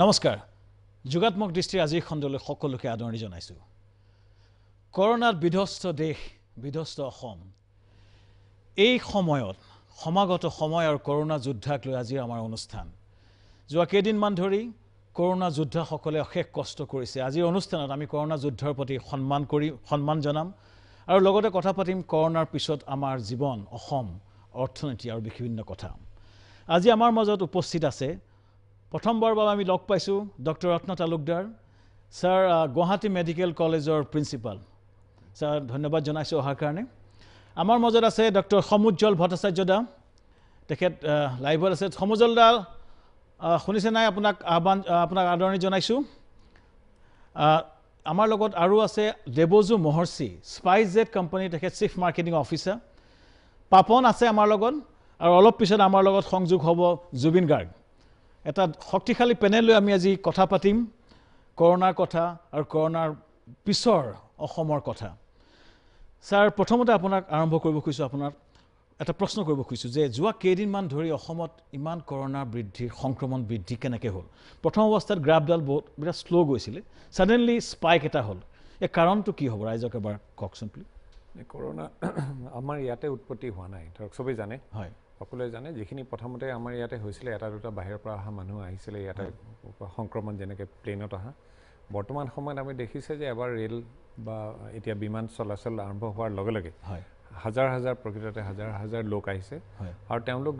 নমস্কাৰ যুগাত্মক দৃষ্টিৰ আজিৰ খণ্ডলৈ সকলোকে আদৰণি জনাইছোঁ কৰোনাত বিধ্বস্ত দেশ বিধ্বস্ত অসম এই সময়ত সমাগত সময় আৰু কৰোনা যুদ্ধক লৈ আজি আমাৰ অনুষ্ঠান যোৱা কেইদিনমান ধৰি কৰোনা যোদ্ধাসকলে অশেষ কষ্ট কৰিছে আজিৰ অনুষ্ঠানত আমি কৰোনা যুদ্ধৰ প্ৰতি সন্মান জনাম আৰু লগতে কথা পাতিম কৰোনাৰ পিছত আমাৰ জীৱন অসম অৰ্থনীতি আৰু বিভিন্ন কথা আজি আমাৰ মাজত উপস্থিত আছে প্ৰথমবাৰৰ বাবে আমি লগ পাইছোঁ ডক্টৰ ৰত্ন তালুকদাৰ স্যাৰ গুৱাহাটী মেডিকেল কলেজৰ প্ৰিন্সিপাল স্যাৰ ধন্যবাদ জনাইছোঁ অহাৰ কাৰণে আমাৰ মাজত আছে ডক্টৰ সমুজ্জ্বল ভট্টাচাৰ্য দা তেখেত লাইভত আছে সমুজ্জ্বল দা শুনিছে নাই আপোনাক আদৰণি জনাইছোঁ আমাৰ লগত আৰু আছে দেৱজু মহৰ্ষি স্পাইচজেট কোম্পানী তেখেত চিফ মাৰ্কেটিং অফিচাৰ পাপন আছে আমাৰ লগত আৰু অলপ পিছত আমাৰ লগত সংযোগ হ'ব জুবিন গাৰ্গ এটা শক্তিশালী পেনেল লৈ আমি আজি কথা পাতিম কৰোনাৰ কথা আৰু কৰোনাৰ পিছৰ অসমৰ কথা স্যাৰ প্ৰথমতে আপোনাক আৰম্ভ কৰিব খুজিছোঁ আপোনাৰ এটা প্ৰশ্ন কৰিব খুজিছোঁ যে যোৱা কেইদিনমান ধৰি অসমত ইমান কৰোনা বৃদ্ধিৰ সংক্ৰমণ বৃদ্ধি কেনেকৈ হ'ল প্ৰথম অৱস্থাত গ্ৰাফডাল বিৰাট শ্ল' গৈছিলে ছাডেনলি স্পাইক এটা হ'ল এই কাৰণটো কি হ'ব ৰাইজক এবাৰ কওকচোন প্লিজ কৰোনা আমাৰ ইয়াতে উৎপত্তি হোৱা নাই ধৰক চবেই জানে হয় সকলোৱে জানে যিখিনি প্ৰথমতে আমাৰ ইয়াতে হৈছিলে এটা দুটা বাহিৰৰ পৰা অহা মানুহ আহিছিলে ইয়াতে সংক্ৰমণ যেনেকৈ প্লেনত অহা বৰ্তমান সময়ত আমি দেখিছে যে এবাৰ ৰেল বা এতিয়া বিমান চলাচল আৰম্ভ হোৱাৰ লগে লগে হাজাৰ হাজাৰ প্ৰকৃততে হাজাৰ হাজাৰ লোক আহিছে আৰু তেওঁলোক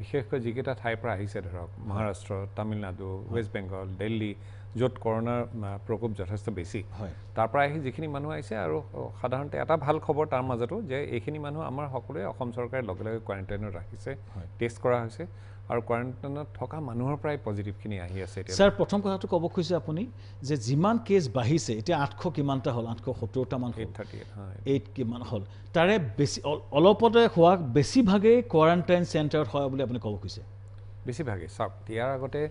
বিশেষকৈ যিকেইটা ঠাইৰ পৰা আহিছে ধৰক মহাৰাষ্ট্ৰ তামিলনাডু ৱেষ্ট বেংগল দিল্লী য'ত কৰোনাৰ প্ৰকোপ যথেষ্ট বেছি তাৰ পৰা আহি যিখিনি মানুহ আহিছে আৰু সাধাৰণতে এটা ভাল খবৰ তাৰ মাজতো যে এইখিনি মানুহ আমাৰ সকলোৱে অসম চৰকাৰে লগে লগে কোৱাৰেণ্টাইনত ৰাখিছে টেষ্ট কৰা হৈছে আৰু কোৱাৰেণ্টাইনত থকা মানুহৰ প্ৰায় পজিটিভখিনি আহি আছে এতিয়া স্যাৰ প্ৰথম কথাটো ক'ব খুজিছে আপুনি যে যিমান কেছ বাঢ়িছে এতিয়া 800 কিমানটা হ'ল 870টা মান 838 কিমান হ'ল তাৰে বেছি অলপতে হোৱা বেছিভাগেই কোৱাৰেণ্টাইন চেণ্টাৰত হয় বুলি আপুনি ক'ব খুজিছে বেছিভাগেই চাওক ইয়াৰ আগতে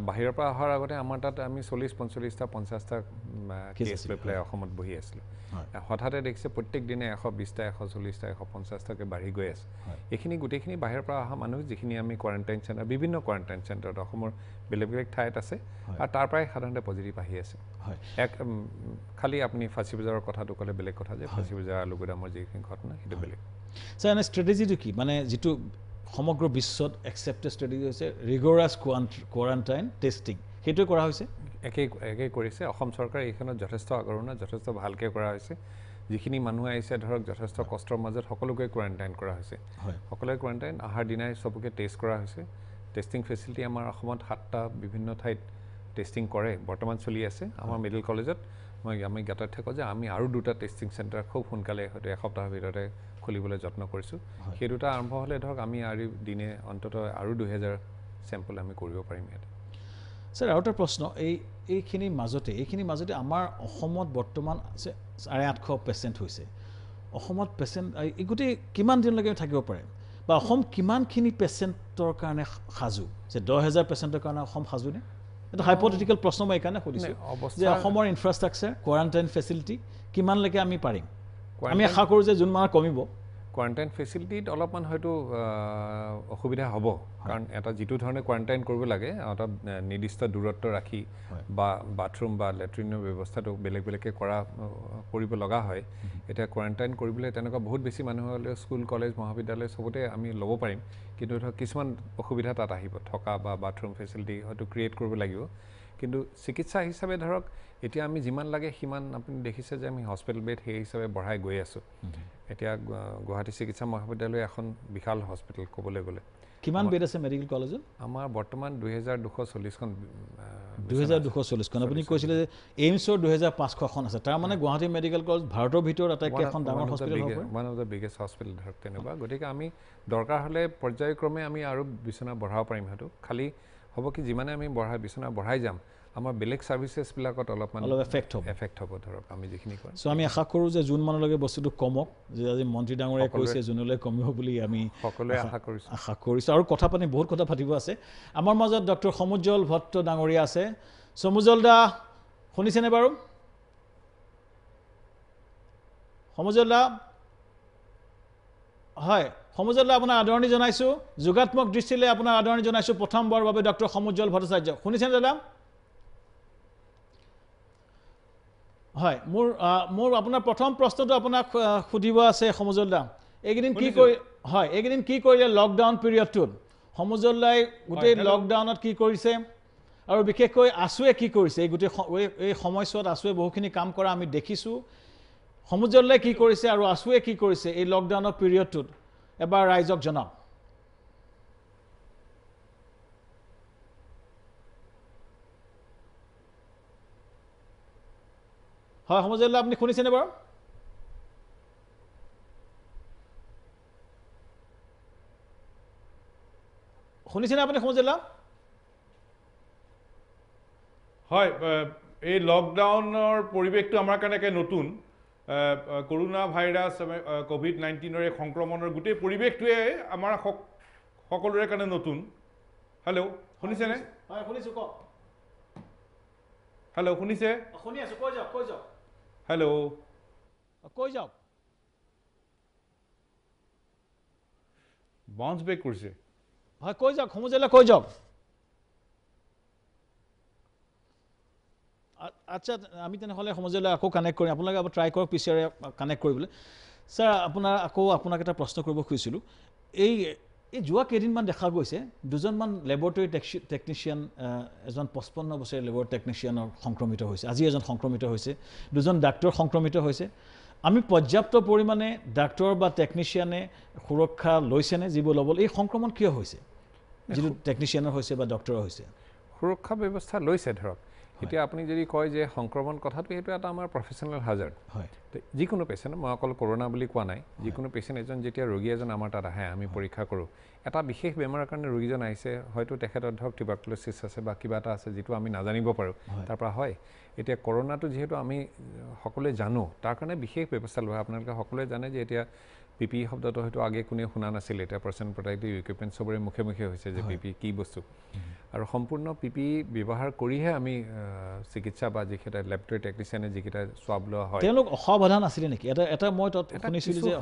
বাহিৰৰ পৰা অহাৰ আগতে আমাৰ তাত আমি 40-45টা 50টা কেছ লৈ পেলাই অসমত বহি আছিলোঁ হঠাতে দেখিছে প্ৰত্যেক দিনে 120টা 140টা 150টাকৈ বাঢ়ি গৈ আছে এইখিনি গোটেইখিনি বাহিৰৰ পৰা অহা মানুহ যিখিনি আমি কোৱাৰেণ্টাইন চেণ্টাৰ বিভিন্ন কোৱাৰেণ্টাইন চেণ্টাৰত অসমৰ বেলেগ বেলেগ ঠাইত আছে আৰু তাৰ পৰাই সাধাৰণতে পজিটিভ আহি আছে খালি আপুনি ফাঁচী বজাৰৰ কথাটো ক'লে বেলেগ কথা যে ফাঁচী বজাৰ আলুগুদামৰ যিখিনি ঘটনা সেইটো বেলেগ স্যাৰ এনে ষ্ট্ৰেটেজিটো কি মানে যিটো সমগ্ৰ বিশ্বত একচেপ্টেড ষ্ট্ৰেটেজি হৈছে ৰিগৰাছ কোৱাৰেণ্টাইন টেষ্টিং সেইটোৱে কৰা হৈছে একেই কৰিছে অসম চৰকাৰে এইখনত যথেষ্ট আগৰণা যথেষ্ট ভালকৈ কৰা হৈছে যিখিনি মানুহ আহিছে ধৰক যথেষ্ট কষ্টৰ মাজত সকলোকে কোৱাৰেণ্টাইন কৰা হৈছে সকলোৱে কোৱাৰেণ্টাইন অহাৰ দিনাই চবকে টেষ্ট কৰা হৈছে টেষ্টিং ফেচিলিটি আমাৰ অসমত 7টা বিভিন্ন ঠাইত টেষ্টিং কৰে বৰ্তমান চলি আছে আমাৰ মেডিকেল কলেজত আমি জ্ঞাতত থাকোঁ যে আমি আৰু 2টা টেষ্টিং চেণ্টাৰ খুব সোনকালে হয়তো এসপ্তাহৰ ভিতৰতে খুলিবলৈ যত্ন কৰিছোঁ সেই 2টা আৰম্ভ হ'লে ধৰক আমি আৰু দিনে অন্ততঃ আৰু 2000 চেম্পল আমি কৰিব পাৰিম ইয়াতে স্যাৰ আৰু এটা প্ৰশ্ন এইখিনিৰ মাজতে আমাৰ অসমত বৰ্তমান 850 পেচেণ্ট হৈছে অসমত পেচেণ্ট এই গোটেই কিমান দিনলৈকে থাকিব পাৰে বা অসম কিমানখিনি পেচেণ্টৰ কাৰণে সাজু যে 10,000 পেচেণ্টৰ কাৰণে অসম সাজুনে এটা হাইপথেটিকেল প্ৰশ্ন মই এইকাৰণে সুধিছোঁ যে অসমৰ ইনফ্ৰাষ্ট্ৰাকচাৰ কোৱাৰেণ্টাইন ফেচিলিটি কিমানলৈকে আমি পাৰিম আমি আশা কৰোঁ যে জুন মাহত কমিব কোৱাৰেণ্টাইন ফেচিলিটিত অলপমান হয়তো অসুবিধা হ'ব কাৰণ এটা যিটো ধৰণে কোৱাৰেণ্টাইন কৰিব লাগে এটা নিৰ্দিষ্ট দূৰত্ব ৰাখি বা বাথৰুম বা লেট্ৰিনৰ ব্যৱস্থাটো বেলেগ বেলেগকৈ কৰিব লগা হয় এতিয়া কোৱাৰেণ্টাইন কৰিবলৈ তেনেকুৱা বহুত বেছি মানুহ হ'লে স্কুল কলেজ মহাবিদ্যালয় চবতে আমি ল'ব পাৰিম কিন্তু ধৰক কিছুমান অসুবিধা তাত আহিব থকা বা বাথৰুম ফেচিলিটি হয়তো ক্ৰিয়েট কৰিব লাগিব কিন্তু চিকিৎসা হিচাপে ধৰক এতিয়া আমি যিমান লাগে সিমান আপুনি দেখিছে যে আমি হস্পিটেল বেড সেই হিচাপে বঢ়াই গৈ আছোঁ এতিয়া গুৱাহাটী চিকিৎসা মহাবিদ্যালয় এখন বিশাল হস্পিটেল ক'বলৈ গ'লে কিমান বেড আছে মেডিকেল কলেজত আমাৰ বৰ্তমান 2240খন 2240খন আপুনি কৈছিলে যে এইমছৰ 2500খন আছে তাৰ মানে গুৱাহাটী মেডিকেল কলেজ ভাৰতৰ ভিতৰত আটাইতকৈ এখন ডাঙৰ হস্পিটেল হ'ব one of the biggest hospital ধৰক তেনেকুৱা গতিকে আমি দৰকাৰ হ'লে পৰ্যায়ক্ৰমে আমি আৰু বিচনা বঢ়াব পাৰিম হয়তো খালি হ'ব কি যিমানে আমি বিচনা বঢ়াই যাম আমাৰ বেলেগ সাৰ্ভিসেছবিলাকত অলপ এফেক্ট হ'ব ধৰক আমি যিখিনি কওঁ সো আমি আশা কৰোঁ যে জুন মানলৈকে বস্তুটো কমক যে আজি মন্ত্ৰী ডাঙৰীয়াই কৈছে জুনলৈ কমিব বুলি আমি সকলোৱে আশা কৰিছোঁ আৰু কথা পাতি বহুত কথা পাতিব আছে আমাৰ মাজত ডক্টৰ সমুজ্জ্বল ভট্ট ডাঙৰীয়া আছে সমুজ্জ্বল দা শুনিছেনে বাৰু সমুজ্জ্বল দা হয় সমুজ্জ্বল দা আপোনাক আদৰণি জনাইছোঁ যোগাত্মক দৃষ্টিলৈ আপোনাক আদৰণি জনাইছোঁ প্ৰথমবাৰৰ বাবে ডক্টৰ সমুজ্জ্বল ভট্টাচাৰ্য শুনিছেনে দাদা হয় মোৰ আপোনাৰ প্ৰথম প্ৰশ্নটো আপোনাক সুধিব আছে সমজুলদা এইকেইদিন কি কৰি হয় এইকেইদিন কি কৰিলে লকডাউন পিৰিয়ডটোত সমজুলদাই গোটেই লকডাউনত কি কৰিছে আৰু বিশেষকৈ আছুৱে কি কৰিছে এই গোটেই এই সময়ছোৱাত আছুৱে বহুখিনি কাম কৰা আমি দেখিছোঁ সমজুলদাই কি কৰিছে আৰু আছুৱে কি কৰিছে এই লকডাউনৰ পিৰিয়ডটোত এবাৰ ৰাইজক জনাওক হয় সমজুলদা আপুনি শুনিছেনে বাৰু শুনিছেনে আপুনি সমজুলদা হয় এই লকডাউনৰ পৰিৱেশটো আমাৰ কাৰণে নতুন কৰোনা ভাইৰাছ কোভিড-19 এই সংক্ৰমণৰ গোটেই পৰিৱেশটোৱে আমাৰ সকলোৰে কাৰণে নতুন হেল্ল' শুনিছেনে হয় শুনিছোঁ কওক হেল্ল' শুনিছে শুনি আছোঁ কৈ যাওক হেল্ল' কৈ যাওক বাউন্স বেক কৰিছে হয় কৈ যাওক সমজুলদা কৈ যাওক আচ্ছা আমি তেনেহ'লে সমজুলদা আকৌ কানেক্ট কৰিম আপোনালোকে আকৌ ট্ৰাই কৰক পিছেৰে কানেক্ট কৰিবলৈ ছাৰ আপোনাক এটা প্ৰশ্ন কৰিব খুজিছিলোঁ এই যোৱা কেইদিনমান দেখা গৈছে দুজনমান লেবৰেটৰী টেকনিচিয়ান এজন 55 বছৰীয়া লেবৰেটৰী টেকনিচিয়ানৰ সংক্ৰমিত হৈছে আজি এজন সংক্ৰমিত হৈছে দুজন ডাক্তৰ সংক্ৰমিত হৈছে আমি পৰ্যাপ্ত পৰিমাণে ডাক্তৰ বা টেকনিচিয়ানে সুৰক্ষা লৈছেনে যিবোৰ ল'ব এই সংক্ৰমণ কিয় হৈছে যিটো টেকনিচিয়ানৰ হৈছে বা ডক্টৰৰ হৈছে সুৰক্ষা ব্যৱস্থা লৈছে ধৰক এতিয়া আপুনি যদি কয় যে সংক্ৰমণ কথাটো এইটো এটা আমাৰ প্ৰফেচনেল হাজাৰ্ড হয় যিকোনো পেচেণ্ট মই অকল কৰোনা বুলি কোৱা নাই যিকোনো পেচেণ্ট এজন যেতিয়া ৰোগী এজন আমাৰ তাত আহে আমি পৰীক্ষা কৰোঁ এটা বিশেষ বেমাৰৰ কাৰণে ৰোগীজন আহিছে হয়তো তেখেতৰ ধৰক টিউবাৰকুলোচিছ আছে বা কিবা এটা আছে যিটো আমি নাজানিব পাৰোঁ তাৰপৰা হয় এতিয়া কৰোনাটো যিহেতু আমি সকলোৱে জানো তাৰ কাৰণে বিশেষ ব্যৱস্থা লোৱা আপোনালোকে সকলোৱে জানে যে এতিয়া পিপি শব্দটো হয়তো আগে কোনেও শুনা নাছিল এতিয়া পাৰ্চন প্ৰটেক্টিভ ইকুইপমেণ্ট চবৰে মুখে হৈছে যে পিপি কি বস্তু আৰু সম্পূৰ্ণ পিপি ব্যৱহাৰ কৰিহে আমি চিকিৎসা বা যিকেইটা লেবৰেটৰী টেকনিচিয়ানে যিকেইটা স্বাব লোৱা হয় তেওঁলোক অসাৱধান আছিলে নেকি এটা মই তাত শুনিছিলোঁ যে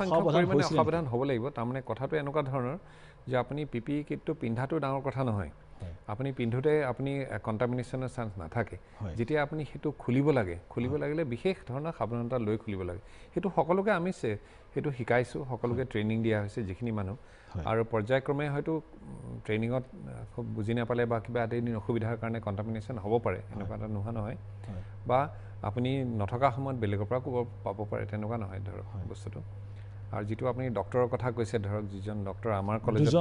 অসাৱধান হ'ব লাগিব তাৰমানে কথাটো এনেকুৱা ধৰণৰ যে আপুনি পিপি কিটটো পিন্ধাটো ডাঙৰ কথা নহয় আপুনি পিন্ধোতে আপুনি কণ্টামিনেশ্যনৰ চান্স নাথাকে যেতিয়া আপুনি সেইটো খুলিব লাগিলে বিশেষ ধৰণৰ সাৱধানতা লৈ খুলিব লাগে সেইটো সকলোকে আমি সেইটো শিকাইছোঁ সকলোকে ট্ৰেইনিং দিয়া হৈছে যিখিনি মানুহ আৰু পৰ্যায়ক্ৰমে হয়তো ট্ৰেইনিঙত খুব বুজি নাপালে বা কিবা এদিন অসুবিধাৰ কাৰণে কণ্টামিনেশ্যন হ'ব পাৰে এনেকুৱা এটা নোহোৱা নহয় বা আপুনি নথকা সময়ত বেলেগৰ পৰা পাব পাৰে তেনেকুৱা নহয় ধৰক বস্তুটো আৰু যিটো আপুনি ডক্টৰৰ কথা কৈছে ধৰক যিজন ডক্টৰ আমাৰ কলেজত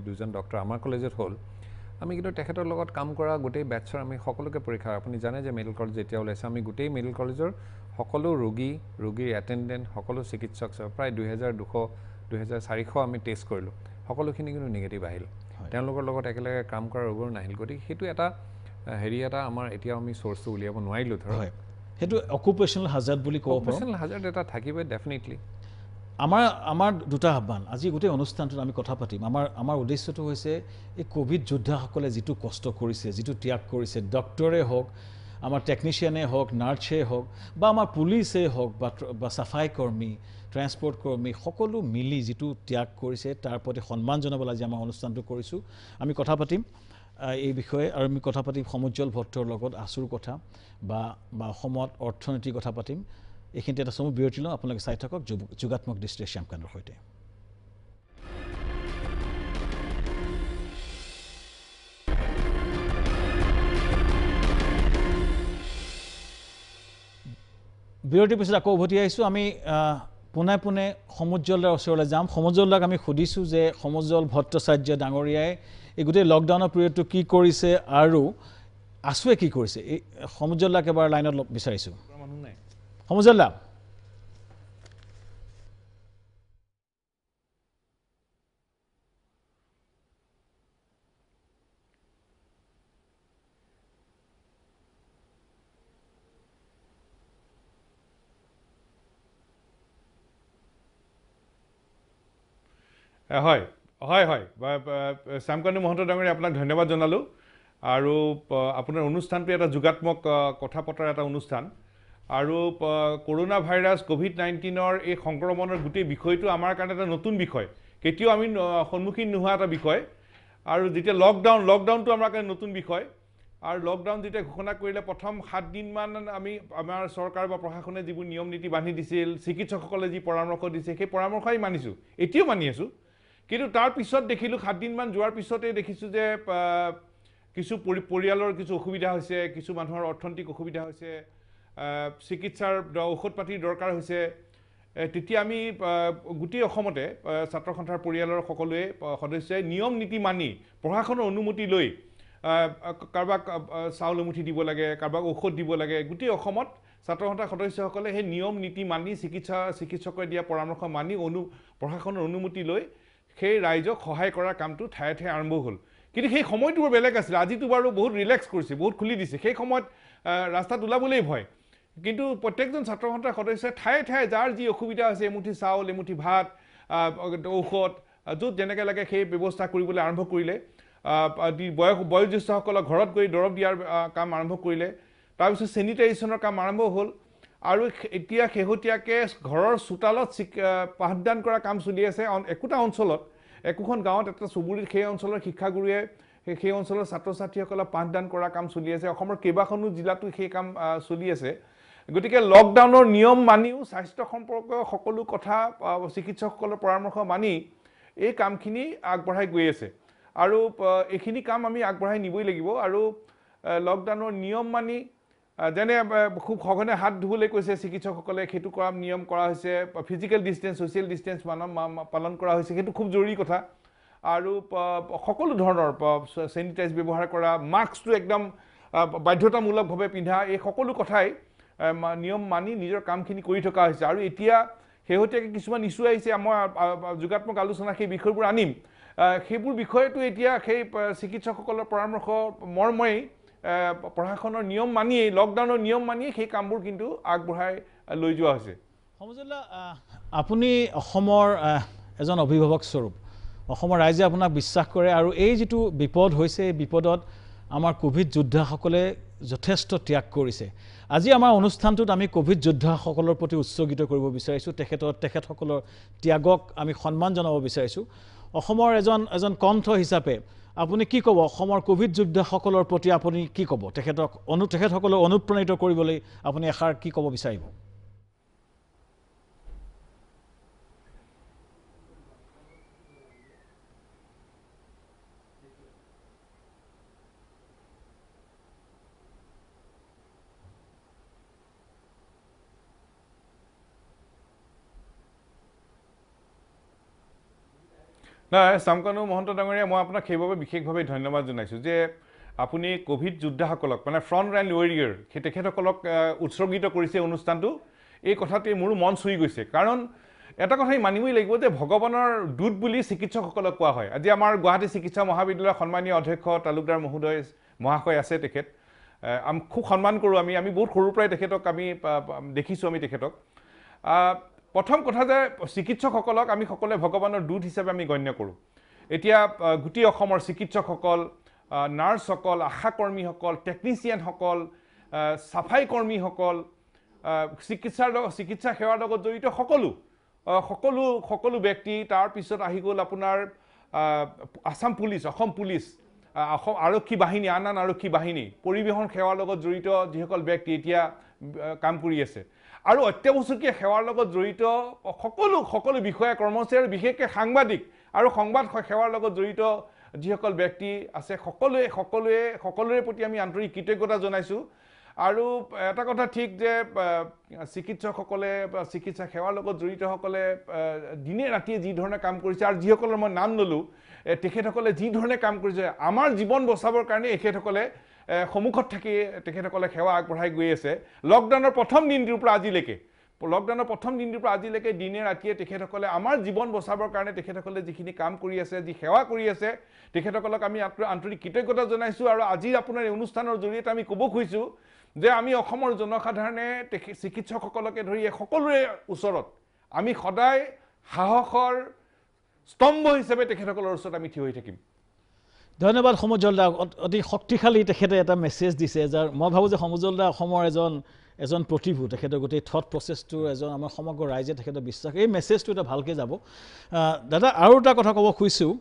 দুজন ডক্টৰ আমাৰ কলেজত হ'ল আমি কিন্তু তেখেতৰ লগত কাম কৰা গোটেই বেটছৰ আমি সকলোকে পৰীক্ষা আপুনি জানে যে মেডিকেল কলেজ যেতিয়া ওলাইছে আমি গোটেই মেডিকেল কলেজৰ সকলো ৰোগীৰ এটেণ্ডেণ্ট সকলো চিকিৎসক প্ৰায় 2200-2400 আমি টেষ্ট কৰিলোঁ সকলোখিনি কিন্তু নিগেটিভ আহিল তেওঁলোকৰ লগত একেলগে কাম কৰা ৰোগৰ নাহিল গতিকে সেইটো এটা এটা আমাৰ এতিয়াও আমি চ'ৰ্চটো উলিয়াব নোৱাৰিলোঁ ধৰক সেইটো অকুপেশ্যনেল হাজাৰ্ড বুলি ক'ব পাৰোঁ অকুপেশ্যনেল হাজাৰ্ড এটা থাকিবই ডেফিনেটলি আমাৰ দুটা আহ্বান আজি গোটেই অনুষ্ঠানটোত আমি কথা পাতিম আমাৰ উদ্দেশ্যটো হৈছে এই কোভিড যোদ্ধাসকলে যিটো কষ্ট কৰিছে যিটো ত্যাগ কৰিছে ডক্টৰে হওক আমাৰ টেকনিচিয়ানে হওক নাৰ্ছেই হওক বা আমাৰ পুলিচেই হওক বা চাফাই কৰ্মী ট্ৰেন্সপৰ্ট কৰ্মী সকলো মিলি যিটো ত্যাগ কৰিছে তাৰ প্ৰতি সন্মান জনাবলৈ আজি আমাৰ অনুষ্ঠানটো কৰিছোঁ আমি কথা পাতিম এই বিষয়ে আৰু আমি কথা পাতিম সমুজ্জ্বল ভট্টৰ লগত আছুৰ কথা বা অসমত অৰ্থনীতিৰ কথা পাতিম এইখিনিতে এটা চমু বিৰতি লওঁ আপোনালোকে চাই থাকক যোগাত্মক দৃষ্টিৰে শ্যামকান্তৰ সৈতে বিৰতিৰ পিছত আকৌ উভতি আহিছোঁ আমি পোনে সমুজ্জ্বলদাৰ ওচৰলৈ যাম সমুজ্জ্বলদাক আমি সুধিছোঁ যে সমুজ্জ্বল ভট্টাচাৰ্য ডাঙৰীয়াই এই গোটেই লকডাউনৰ পিৰিয়ডটো কি কৰিছে আৰু আছুৱে কি কৰিছে এই সমুজ্জ্বলদাক এবাৰ লাইনত বিচাৰিছোঁ সমুজ্জ্বলদা হয় শ্যামকান্ত মহন্ত ডাঙৰীয়া আপোনাক ধন্যবাদ জনালোঁ আৰু আপোনাৰ অনুষ্ঠানটো এটা যোগাত্মক কথা পতাৰ এটা অনুষ্ঠান আৰু কৰোনা ভাইৰাছ কোভিড-19 এই সংক্ৰমণৰ গোটেই বিষয়টো আমাৰ কাৰণে এটা নতুন বিষয় কেতিয়াও আমি সন্মুখীন নোহোৱা এটা বিষয় আৰু যেতিয়া লকডাউনটো আমাৰ কাৰণে নতুন বিষয় আৰু লকডাউন যেতিয়া ঘোষণা কৰিলে প্ৰথম 7 দিনমান আমি আমাৰ চৰকাৰ বা প্ৰশাসনে যিবোৰ নিয়ম নীতি বান্ধি দিছিল চিকিৎসকসকলে যি পৰামৰ্শ দিছে সেই পৰামৰ্শই মানিছোঁ এতিয়াও মানি আছোঁ কিন্তু তাৰ পিছত দেখিলোঁ 7 দিনমান যোৱাৰ পিছতেই দেখিছোঁ যে কিছু পৰিয়ালৰ কিছু অসুবিধা হৈছে কিছু মানুহৰ অৰ্থনৈতিক অসুবিধা হৈছে চিকিৎসাৰ ঔষধ পাতিৰ দৰকাৰ হৈছে তেতিয়া আমি গোটেই অসমতে ছাত্ৰ সন্থাৰ পৰিয়ালৰ সকলোৱে সদস্যই নিয়ম নীতি মানি প্ৰশাসনৰ অনুমতি লৈ কাৰোবাক চাউল এমুঠি দিব লাগে কাৰোবাক ঔষধ দিব লাগে গোটেই অসমত ছাত্ৰ সন্থাৰ সদস্যসকলে সেই নিয়ম নীতি মানি চিকিৎসকে দিয়া পৰামৰ্শ মানি প্ৰশাসনৰ অনুমতি লৈ সেই ৰাইজক সহায় কৰাৰ কামটো ঠায়ে ঠায়ে আৰম্ভ হ'ল কিন্তু সেই সময়টো বৰ বেলেগ আছিল আজিতো বাৰু বহুত ৰিলেক্স কৰিছে বহুত খুলি দিছে সেই সময়ত ৰাস্তাত ওলাবলেই ভয় কিন্তু প্ৰত্যেকজন ছাত্ৰ সন্থাৰ সদস্যই ঠায়ে ঠায়ে যাৰ যি অসুবিধা হৈছে এমুঠি চাউল এমুঠি ভাত ঔষধ য'ত যেনেকৈ লাগে সেই ব্যৱস্থা কৰিবলৈ আৰম্ভ কৰিলে বয়োজ্যেষ্ঠসকলক ঘৰত গৈ দৰৱ দিয়াৰ কাম আৰম্ভ কৰিলে তাৰপিছত চেনিটাইজেশ্যনৰ কাম আৰম্ভ হ'ল আৰু এতিয়া শেহতীয়াকৈ ঘৰৰ চোতালত পাঠদান কৰা কাম চলি আছে একোটা অঞ্চলত একোখন গাঁৱত এটা চুবুৰীত সেই অঞ্চলৰ শিক্ষাগুৰুৱে সেই অঞ্চলৰ ছাত্ৰ ছাত্ৰীসকলক পাঠদান কৰা কাম চলি আছে অসমৰ কেইবাখনো জিলাতো সেই কাম চলি আছে গতিকে লকডাউনৰ নিয়ম মানিও স্বাস্থ্য সম্পৰ্কীয় সকলো কথা চিকিৎসকসকলৰ পৰামৰ্শ মানি এই কামখিনি আগবঢ়াই গৈ আছে আৰু এইখিনি কাম আমি আগবঢ়াই নিবই লাগিব আৰু লকডাউনৰ নিয়ম মানি যেনে খুব সঘনে হাত ধুবলৈ কৈছে চিকিৎসকসকলে সেইটো নিয়ম কৰা হৈছে ফিজিকেল ডিষ্টেঞ্চ ছ'চিয়েল ডিষ্টেঞ্চ পালন কৰা হৈছে সেইটো খুব জৰুৰী কথা আৰু সকলো ধৰণৰ চেনিটাইজ ব্যৱহাৰ কৰা মাস্কটো একদম বাধ্যতামূলকভাৱে পিন্ধা এই সকলো কথাই নিয়ম মানি নিজৰ কামখিনি কৰি থকা হৈছে আৰু এতিয়া শেহতীয়াকৈ কিছুমান ইছ্যু আহিছে মই যোগাত্মক আলোচনা সেই বিষয়বোৰ আনিম সেইবোৰ বিষয়টো এতিয়া সেই চিকিৎসকসকলৰ পৰামৰ্শ মৰ্মই প্ৰশাসনৰ নিয়ম মানিয়েই লকডাউনৰ নিয়ম মানিয়েই সেই কামবোৰ কিন্তু আগবঢ়াই লৈ যোৱা হৈছে সমজুল্লাহ আপুনি অসমৰ এজন অভিভাৱক স্বৰূপ অসমৰ ৰাইজে আপোনাক বিশ্বাস কৰে আৰু এই যিটো বিপদ হৈছে এই বিপদত আমাৰ কোভিড যোদ্ধাসকলে যথেষ্ট ত্যাগ কৰিছে আজি আমাৰ অনুষ্ঠানটোত আমি কোভিড যোদ্ধাসকলৰ প্ৰতি উৎসৰ্গিত কৰিব বিচাৰিছোঁ তেখেতসকলৰ ত্যাগক আমি সন্মান জনাব বিচাৰিছোঁ অসমৰ এজন কণ্ঠ হিচাপে আপুনি কি ক'ব অসমৰ কোভিড যোদ্ধাসকলৰ প্ৰতি আপুনি কি ক'ব তেখেতসকলক অনুপ্ৰাণিত কৰিবলৈ আপুনি এষাৰ কি ক'ব বিচাৰিব নাই চামকানু মহন্ত ডাঙৰীয়া মই আপোনাক সেইবাবে বিশেষভাৱে ধন্যবাদ জনাইছোঁ যে আপুনি কোভিড যোদ্ধাসকলক মানে ফ্ৰণ্ট লাইন ৱাৰিয়ৰ সেই তেখেতসকলক উৎসৰ্গিত কৰিছে অনুষ্ঠানটো এই কথাটোৱে মোৰো মন চুই গৈছে কাৰণ এটা কথাই মানিবই লাগিব যে ভগৱানৰ দূত বুলি চিকিৎসকসকলক কোৱা হয় আজি আমাৰ গুৱাহাটী চিকিৎসা মহাবিদ্যালয়ৰ সন্মানীয় অধ্যক্ষ তালুকদাৰ মহাশয় আছে তেখেত আমি খুব সন্মান কৰোঁ আমি বহুত সৰুৰ পৰাই তেখেতক আমি দেখিছোঁ আমি তেখেতক প্ৰথম কথা যে চিকিৎসকসকলক আমি সকলোৱে ভগৱানৰ দূত হিচাপে আমি গণ্য কৰোঁ এতিয়া গোটেই অসমৰ চিকিৎসকসকল নাৰ্ছসকল আশাকৰ্মীসকল টেকনিচিয়ানসকল চাফাই কৰ্মীসকল চিকিৎসা সেৱাৰ লগত জড়িত সকলো ব্যক্তি তাৰপিছত আহি গ'ল আপোনাৰ আসাম পুলিচ অসম পুলিচ আৰক্ষী বাহিনী আন আৰক্ষী বাহিনী পৰিবহণ সেৱাৰ লগত জড়িত যিসকল ব্যক্তি এতিয়া কাম কৰি আছে আৰু অত্যাৱশ্যকীয় সেৱাৰ লগত জড়িত সকলো বিষয়া কৰ্মচাৰী আৰু বিশেষকৈ সাংবাদিক আৰু সংবাদ সেৱাৰ লগত জড়িত যিসকল ব্যক্তি আছে সকলোৰে প্ৰতি আমি আন্তৰিক কৃতজ্ঞতা জনাইছোঁ আৰু এটা কথা ঠিক যে চিকিৎসকসকলে চিকিৎসা সেৱাৰ লগত জড়িতসকলে দিনে ৰাতিয়ে যি ধৰণে কাম কৰিছে আৰু যিসকলৰ মই নাম ল'লোঁ তেখেতসকলে যি ধৰণে কাম কৰিছে আমাৰ জীৱন বচাবৰ কাৰণে এখেতসকলে সন্মুখত থাকি তেখেতসকলে সেৱা আগবঢ়াই গৈ আছে লকডাউনৰ প্ৰথম দিনটোৰ পৰা আজিলৈকে দিনে ৰাতিয়ে তেখেতসকলে আমাৰ জীৱন বচাবৰ কাৰণে তেখেতসকলে যিখিনি কাম কৰি আছে যি সেৱা কৰি আছে তেখেতসকলক আমি আন্তৰিক কৃতজ্ঞতা জনাইছোঁ আৰু আজি আপোনাৰ এই অনুষ্ঠানৰ জৰিয়তে আমি ক'ব খুজিছোঁ যে আমি অসমৰ জনসাধাৰণে চিকিৎসকসকলকে ধৰি সকলোৰে ওচৰত আমি সদায় সাহসৰ স্তম্ভ হিচাপে তেখেতসকলৰ ওচৰত আমি থিয় হৈ থাকিম ধন্যবাদ সমুজল দা অতি শক্তিশালী তেখেতে এটা মেছেজ দিছে যাৰ মই ভাবোঁ যে সমুজল দা অসমৰ এজন প্ৰতিভূ তেখেতৰ গোটেই থট প্ৰচেছটো আমাৰ সমগ্ৰ ৰাইজে তেখেতৰ বিশ্বাস এই মেছেজটো এটা ভালকৈ যাব দাদা আৰু এটা কথা ক'ব খুজিছোঁ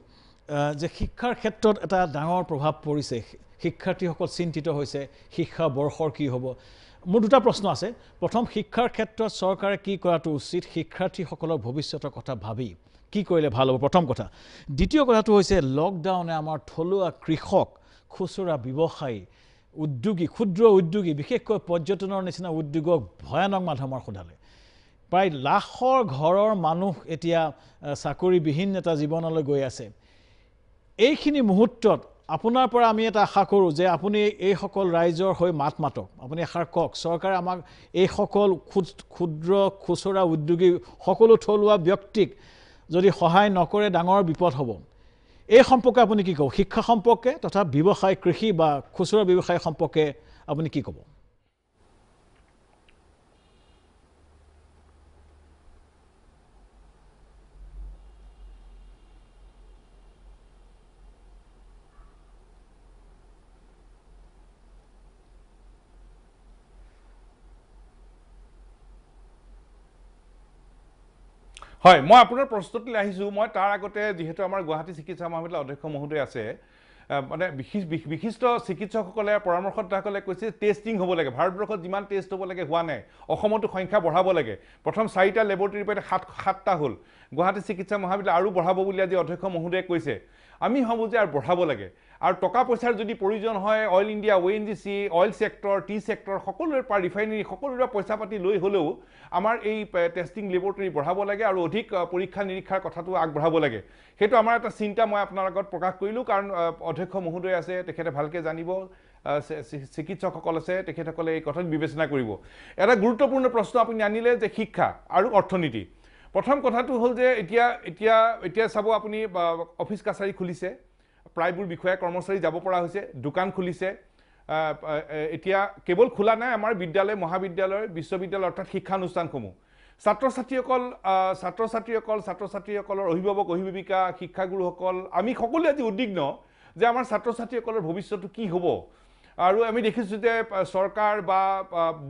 যে শিক্ষাৰ ক্ষেত্ৰত এটা ডাঙৰ প্ৰভাৱ পৰিছে শিক্ষাৰ্থীসকল চিন্তিত হৈছে শিক্ষা বৰ্ষৰ কি হ'ব মোৰ দুটা প্ৰশ্ন আছে প্ৰথম শিক্ষাৰ ক্ষেত্ৰত চৰকাৰে কি কৰাটো উচিত শিক্ষাৰ্থীসকলৰ ভৱিষ্যতৰ কথা ভাবি কি কৰিলে ভাল হ'ব প্ৰথম কথা দ্বিতীয় কথাটো হৈছে লকডাউনে আমাৰ থলুৱা কৃষক খুচুৰা ব্যৱসায়ী উদ্যোগী ক্ষুদ্ৰ উদ্যোগী বিশেষকৈ পৰ্যটনৰ নিচিনা উদ্যোগক ভয়ানক মাধ্যমৰ সোধালে প্ৰায় লাখৰ ঘৰৰ মানুহ এতিয়া চাকৰিবিহীন এটা জীৱনলৈ গৈ আছে এইখিনি মুহূৰ্তত আপোনাৰ পৰা আমি এটা আশা কৰোঁ যে আপুনি এই সকল ৰাইজৰ হৈ মাত মাতক আপুনি এষাৰ কওক চৰকাৰে আমাক এই সকল ক্ষুদ্ৰ খুচুৰা উদ্যোগী সকলো থলুৱা ব্যক্তিক যদি সহায় নকৰে ডাঙৰ বিপদ হ'ব এই সম্পৰ্কে আপুনি কি ক'ব শিক্ষা সম্পৰ্কে তথা ব্যৱসায় কৃষি বা খুচুৰা ব্যৱসায় সম্পৰ্কে আপুনি কি ক'ব হয় মই আপোনাৰ প্ৰশ্নটোলৈ আহিছোঁ মই তাৰ আগতে যিহেতু আমাৰ গুৱাহাটী চিকিৎসা মহাবিদ্যালয়ৰ অধ্যক্ষ মহোদয় আছে মানে বিশিষ্ট চিকিৎসকসকলে পৰামৰ্শদাতাসকলে কৈছে টেষ্টিং হ'ব লাগে ভাৰতবৰ্ষত যিমান টেষ্ট হ'ব লাগে হোৱা নাই অসমতো সংখ্যা বঢ়াব লাগে প্ৰথম 4টা লেবৰেটৰীৰ পৰা 7টা হ'ল গুৱাহাটী চিকিৎসা মহাবিদ্যালয় আৰু বঢ়াব বুলি আজি অধ্যক্ষ মহোদয়ে কৈছে আমি ভাবোঁ যে আৰু বঢ়াব লাগে আৰু টকা পইচাৰ যদি প্ৰয়োজন হয় oil India ONGC oil sector T sector সকলোৰে পৰা ৰিফাইনাৰী সকলোৰে পইচা পাতি লৈ হ'লেও আমাৰ এই টেষ্টিং লেবৰেটৰী বঢ়াব লাগে আৰু অধিক পৰীক্ষা নিৰীক্ষাৰ কথাটো আগবঢ়াব লাগে সেইটো আমাৰ এটা চিন্তা মই আপোনাৰ আগত প্ৰকাশ কৰিলোঁ কাৰণ অধ্যক্ষ মহোদয় আছে তেখেতে ভালকৈ জানিব চিকিৎসকসকল আছে তেখেতসকলে এই কথাত বিবেচনা কৰিব এটা গুৰুত্বপূৰ্ণ প্ৰশ্ন আপুনি আনিলে যে শিক্ষা আৰু অৰ্থনীতি প্ৰথম কথাটো হ'ল যে এতিয়া চাব আপুনি অফিচ কাছাৰী খুলিছে প্ৰায়বোৰ বিষয়া কৰ্মচাৰী যাব পৰা হৈছে দোকান খুলিছে এতিয়া কেৱল খোলা নাই আমাৰ বিদ্যালয় মহাবিদ্যালয় বিশ্ববিদ্যালয় অৰ্থাৎ শিক্ষানুষ্ঠানসমূহ ছাত্ৰ ছাত্ৰীসকলৰ অভিভাৱক অভিভাৱিকা শিক্ষাগুৰুসকল আমি সকলোৱে আজি উদ্বিগ্ন যে আমাৰ ছাত্ৰ ছাত্ৰীসকলৰ ভৱিষ্যতটো কি হ'ব আৰু আমি দেখিছোঁ যে চৰকাৰ বা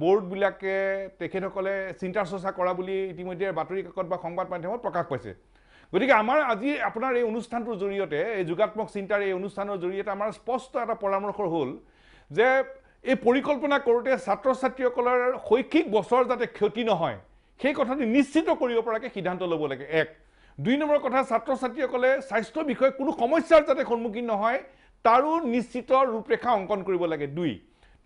বোৰ্ডবিলাকে তেখেতসকলে চিন্তা চৰ্চা কৰা বুলি ইতিমধ্যে বাতৰি কাকত বা সংবাদ মাধ্যমত প্ৰকাশ পাইছে গতিকে আমাৰ আজি আপোনাৰ এই অনুষ্ঠানটোৰ জৰিয়তে এই যোগাত্মক চিন্তাৰ এই অনুষ্ঠানৰ জৰিয়তে আমাৰ স্পষ্ট এটা পৰামৰ্শ হ'ল যে এই পৰিকল্পনা কৰোঁতে ছাত্ৰ ছাত্ৰীসকলৰ শৈক্ষিক বছৰ যাতে ক্ষতি নহয় সেই কথাটো নিশ্চিত কৰিব পৰাকৈ সিদ্ধান্ত ল'ব লাগে 1 2 নম্বৰ কথা ছাত্ৰ ছাত্ৰীসকলে স্বাস্থ্য বিষয়ে কোনো সমস্যাৰ যাতে সন্মুখীন নহয় তাৰো নিশ্চিত ৰূপৰেখা অংকন কৰিব লাগে 2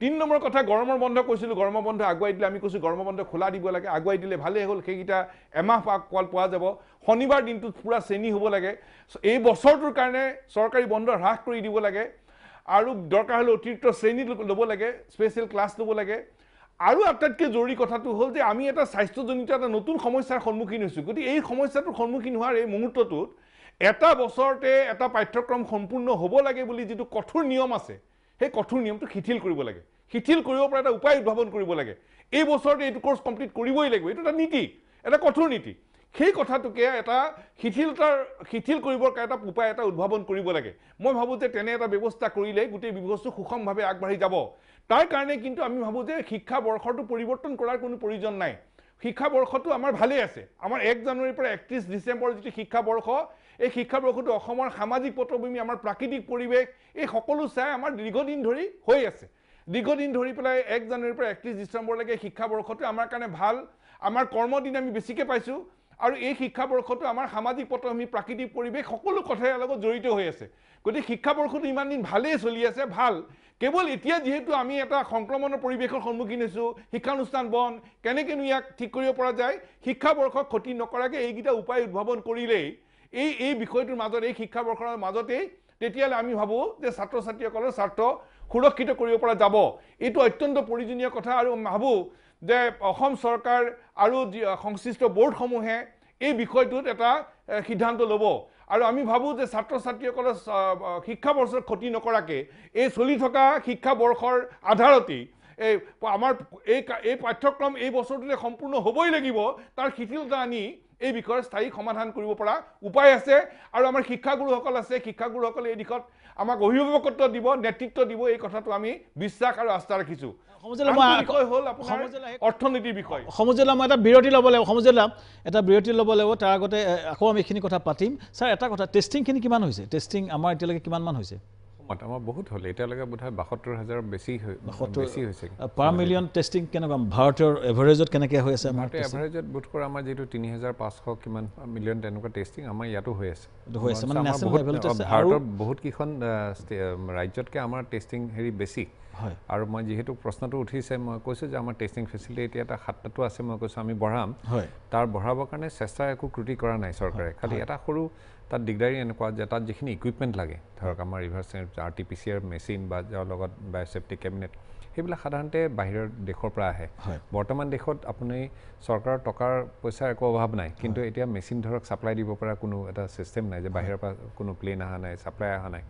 3 নম্বৰ কথা গৰমৰ বন্ধ কৈছিলোঁ গৰমৰ বন্ধ আগুৱাই দিলে আমি কৈছোঁ গৰমৰ বন্ধ খোলা দিব লাগে আগুৱাই দিলে ভালেই হ'ল সেইকেইটা এমাহ পোৱা যাব শনিবাৰ দিনটোত পুৰা শ্ৰেণী হ'ব লাগে এই বছৰটোৰ কাৰণে চৰকাৰী বন্ধ হ্ৰাস কৰি দিব লাগে আৰু দৰকাৰ হ'লে অতিৰিক্ত শ্ৰেণী ল'ব লাগে স্পেচিয়েল ক্লাছ ল'ব লাগে আৰু আটাইতকৈ জৰুৰী কথাটো হ'ল যে আমি এটা স্বাস্থ্যজনিত এটা নতুন সমস্যাৰ সন্মুখীন হৈছোঁ গতিকে এই সমস্যাটোৰ সন্মুখীন হোৱাৰ এই মুহূৰ্তটোত এটা বছৰতে এটা পাঠ্যক্ৰম সম্পূৰ্ণ হ'ব লাগে বুলি যিটো কঠোৰ নিয়ম আছে সেই কঠোৰ নিয়মটো শিথিল কৰিব লাগে শিথিল কৰিব পৰা এটা উপায় উদ্ভাৱন কৰিব লাগে এই বছৰতে এইটো কোৰ্চ কমপ্লিট কৰিবই লাগিব এইটো এটা নীতি এটা কঠোৰ নীতি সেই কথাটোকে এটা শিথিল কৰিবৰ কাৰণে এটা উপায় এটা উদ্ভাৱন কৰিব লাগে মই ভাবোঁ যে তেনে এটা ব্যৱস্থা কৰিলে গোটেই ব্যৱস্থা সুষমভাৱে আগবাঢ়ি যাব তাৰ কাৰণে কিন্তু আমি ভাবোঁ যে শিক্ষা বৰ্ষটো পৰিৱৰ্তন কৰাৰ কোনো প্ৰয়োজন নাই শিক্ষা বৰ্ষটো আমাৰ ভালেই আছে আমাৰ 1 জানুৱাৰীৰ পৰা 31 ডিচেম্বৰ যিটো শিক্ষা বৰ্ষ এই শিক্ষা বৰ্ষটো অসমৰ সামাজিক পটভূমি আমাৰ প্ৰাকৃতিক পৰিৱেশ এই সকলো চাই আমাৰ দীৰ্ঘদিন ধৰি হৈ আছে দীৰ্ঘদিন ধৰি পেলাই 1 জানুৱাৰীৰ পৰা 31 ডিচেম্বৰলৈকে শিক্ষা বৰ্ষটো আমাৰ কাৰণে ভাল আমাৰ কৰ্মদিন আমি বেছিকৈ পাইছোঁ আৰু এই শিক্ষা বৰ্ষটো আমাৰ সামাজিক পটভূমি প্ৰাকৃতিক পৰিৱেশ সকলো কথাৰ লগত জড়িত হৈ আছে গতিকে শিক্ষা বৰ্ষটো ইমান দিন ভালেই চলি আছে ভাল কেৱল এতিয়া যেহেতু আমি এটা সংক্ৰমণৰ পৰিৱেশৰ সন্মুখীন হৈছোঁ শিক্ষানুষ্ঠান বন্ধ কেনেকৈনো ইয়াক ঠিক কৰিব পৰা যায় শিক্ষা বৰ্ষক ক্ষতি নকৰাকৈ এইকেইটা উপায় উদ্ভাৱন কৰিলেই এই বিষয়টোৰ মাজত এই শিক্ষা বৰ্ষৰ মাজতেই তেতিয়াহ'লে আমি ভাবোঁ যে ছাত্ৰ ছাত্ৰীসকলৰ স্বাৰ্থ সুৰক্ষিত কৰিব পৰা যাব এইটো অত্যন্ত প্ৰয়োজনীয় কথা আৰু ভাবোঁ যে অসম চৰকাৰ আৰু সংশ্লিষ্ট বোৰ্ডসমূহে এই বিষয়টোত এটা সিদ্ধান্ত ল'ব আৰু আমি ভাবোঁ যে ছাত্ৰ ছাত্ৰীসকলৰ শিক্ষা বৰ্ষৰ ক্ষতি নকৰাকৈ এই চলি থকা শিক্ষা বৰ্ষৰ আধাৰতেই এই আমাৰ এই পাঠ্যক্ৰম এই বছৰটোতে সম্পূৰ্ণ হ'বই লাগিব তাৰ শিথিলতা আনি এই বিষয়ৰ স্থায়ী সমাধান কৰিব পৰা উপায় আছে আৰু আমাৰ শিক্ষাগুৰুসকল আছে শিক্ষাগুৰুসকলে এই দিশত আমাক অভিভাৱকত্ব দিব নেতৃত্ব দিব এই কথাটো আমি বিশ্বাস আৰু আস্থা ৰাখিছোঁ অৰ্থনীতিৰ বিষয় সমজুলা মই এটা বিৰতি ল'ব লাগিব সমজুলা এটা বিৰতি ল'ব লাগিব তাৰ আগতে আকৌ আমি এইখিনি কথা পাতিম ছাৰ এটা কথা টেষ্টিংখিনি কিমান হৈছে টেষ্টিং আমাৰ এতিয়ালৈকে কিমানমান হৈছে আমাৰ বহুত হ'ল এতিয়ালৈকে বোধহয় ৭২,০০০ বেছি হৈছে পাৰ মিলিয়ন টেষ্টিং কেনেকুৱা ভাৰতৰ এভাৰেজত কেনেকৈ হৈ আছে আমাৰ এভাৰেজত বোধ কৰা আমাৰ যিটো ৩৫০০ কিমান মিলিয়ন তেনেকুৱা টেষ্টিং আমাৰ ইয়াতো হৈ আছে ভাৰতৰ বহুতকেইখন ৰাজ্যতকৈ আমাৰ টেষ্টিং হেৰি বেছি আৰু মই যিহেতু প্ৰশ্নটো উঠিছে মই কৈছোঁ যে আমাৰ টেষ্টিং ফেচিলিটি এতিয়া এটা ৭টাটো আছে মই কৈছোঁ আমি বঢ়াম তাৰ বঢ়াবৰ কাৰণে চেষ্টা একো ত্ৰুটি কৰা নাই চৰকাৰে খালি এটা সৰু তাত দিগদাৰী এনেকুৱা যে তাত যিখিনি ইকুইপমেণ্ট লাগে ধৰক আমাৰ ৰিভাৰ্ছ RT-PCR মেচিন বা যাৰ লগত বায়'চেফটি কেবিনেট সেইবিলাক সাধাৰণতে বাহিৰৰ দেশৰ পৰা আহে বৰ্তমান দেশত আপুনি চৰকাৰৰ টকাৰ পইচাৰ একো অভাৱ নাই কিন্তু এতিয়া মেচিন ধৰক ছাপ্লাই দিব পৰা কোনো এটা ছিষ্টেম নাই যে বাহিৰৰ পৰা কোনো প্লেন অহা নাই ছাপ্লাই অহা নাই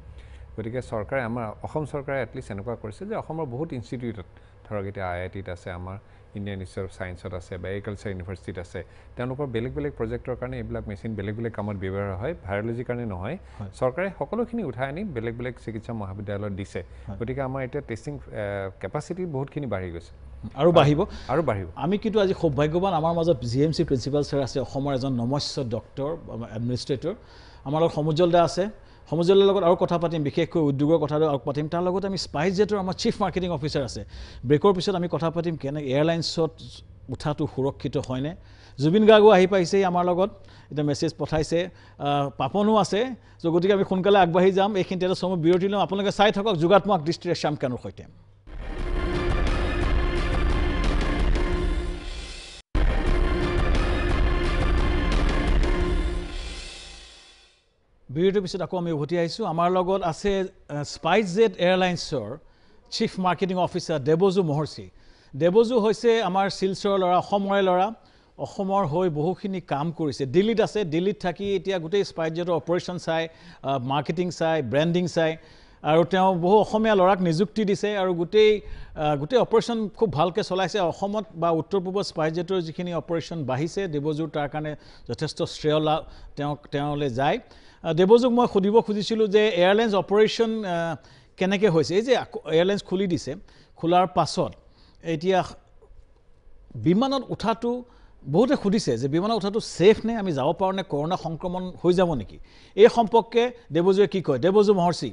গতিকে চৰকাৰে আমাৰ অসম চৰকাৰে এটলিষ্ট এনেকুৱা কৰিছে যে অসমৰ বহুত ইনষ্টিটিউটত ধৰক এতিয়া IITত আছে আমাৰ ইণ্ডিয়ান ইনষ্টিটিউট অফ ছায়েন্সত আছে বা এগ্ৰিকালচাৰ ইউনিভাৰ্চিটিত আছে তেওঁলোকৰ বেলেগ বেলেগ প্ৰজেক্টৰ কাৰণে এইবিলাক মেচিন বেলেগ বেলেগ কামত ব্যৱহাৰ হয় ভাইৰলজিৰ কাৰণে নহয় চৰকাৰে সকলোখিনি উঠাই আনি বেলেগ বেলেগ চিকিৎসা মহাবিদ্যালয়ত দিছে গতিকে আমাৰ এতিয়া টেষ্টিং কেপাচিটি বহুতখিনি বাঢ়ি গৈছে আৰু বাঢ়িব আমি কিন্তু আজি সৌভাগ্যৱান আমাৰ মাজত GMC প্ৰিন্সিপাল ছাৰ আছে অসমৰ এজন নমস্য ডক্টৰ এডমিনিষ্ট্ৰেটৰ আমাৰ লগত সমুজ্জ্বল দা আছে সমুজ্জ্বলৰ লগত আৰু কথা পাতিম বিশেষকৈ উদ্যোগৰ কথা আৰু পাতিম তাৰ লগত আমি স্পাইচজেটৰ আমাৰ চিফ মাৰ্কেটিং অফিচাৰ আছে ব্ৰেকৰ পিছত আমি কথা পাতিম কেনে এয়াৰলাইন্সত উঠাটো সুৰক্ষিত হয়নে জুবিন গাৰ্গো আহি পাইছে আমাৰ লগত এটা মেছেজ পঠাইছে পাপনো আছে গতিকে আমি সোনকালে আগবাঢ়ি যাম এইখিনিতে এটা সময় বিৰতি লওঁ আপোনালোকে চাই থাকক যোগাত্মক দৃষ্টিৰে শ্যাম কানুৰ সৈতে বিৰতিৰ পিছত আকৌ আমি উভতি আহিছোঁ আমাৰ লগত আছে স্পাইচজেট এয়াৰলাইন্সৰ চিফ মাৰ্কেটিং অফিচাৰ দেৱজু মহৰ্ষি দেৱজু হৈছে আমাৰ শিলচৰৰ ল'ৰা অসমৰে ল'ৰা অসমৰ হৈ বহুখিনি কাম কৰিছে দিল্লীত আছে দিল্লীত থাকি এতিয়া গোটেই স্পাইচজেটৰ অপাৰেশ্যন চাই মাৰ্কেটিং চাই ব্ৰেণ্ডিং চাই আৰু তেওঁ বহু অসমীয়া ল'ৰাক নিযুক্তি দিছে আৰু গোটেই অপাৰেশ্যন খুব ভালকৈ চলাইছে অসমত বা উত্তৰ পূবত স্পাইচজেটৰ যিখিনি অপাৰেশ্যন বাঢ়িছে দেৱজুৰ তাৰ কাৰণে যথেষ্ট শ্ৰেয় লাভ তেওঁলৈ যায় দেৱজুক মই সুধিব খুজিছিলোঁ যে এয়াৰলাইন্স অপাৰেশ্যন কেনেকৈ হৈছে এই যে এয়াৰলাইন্স খুলি দিছে খোলাৰ পাছত এতিয়া বিমানত উঠাটো বহুতে সুধিছে যে বিমানত উঠাটো ছেফ নে আমি যাব পাৰোঁ নে কৰোণা সংক্ৰমণ হৈ যাব নেকি এই সম্পৰ্কে দেৱজুৱে কি কয় দেৱজু মহৰ্ষি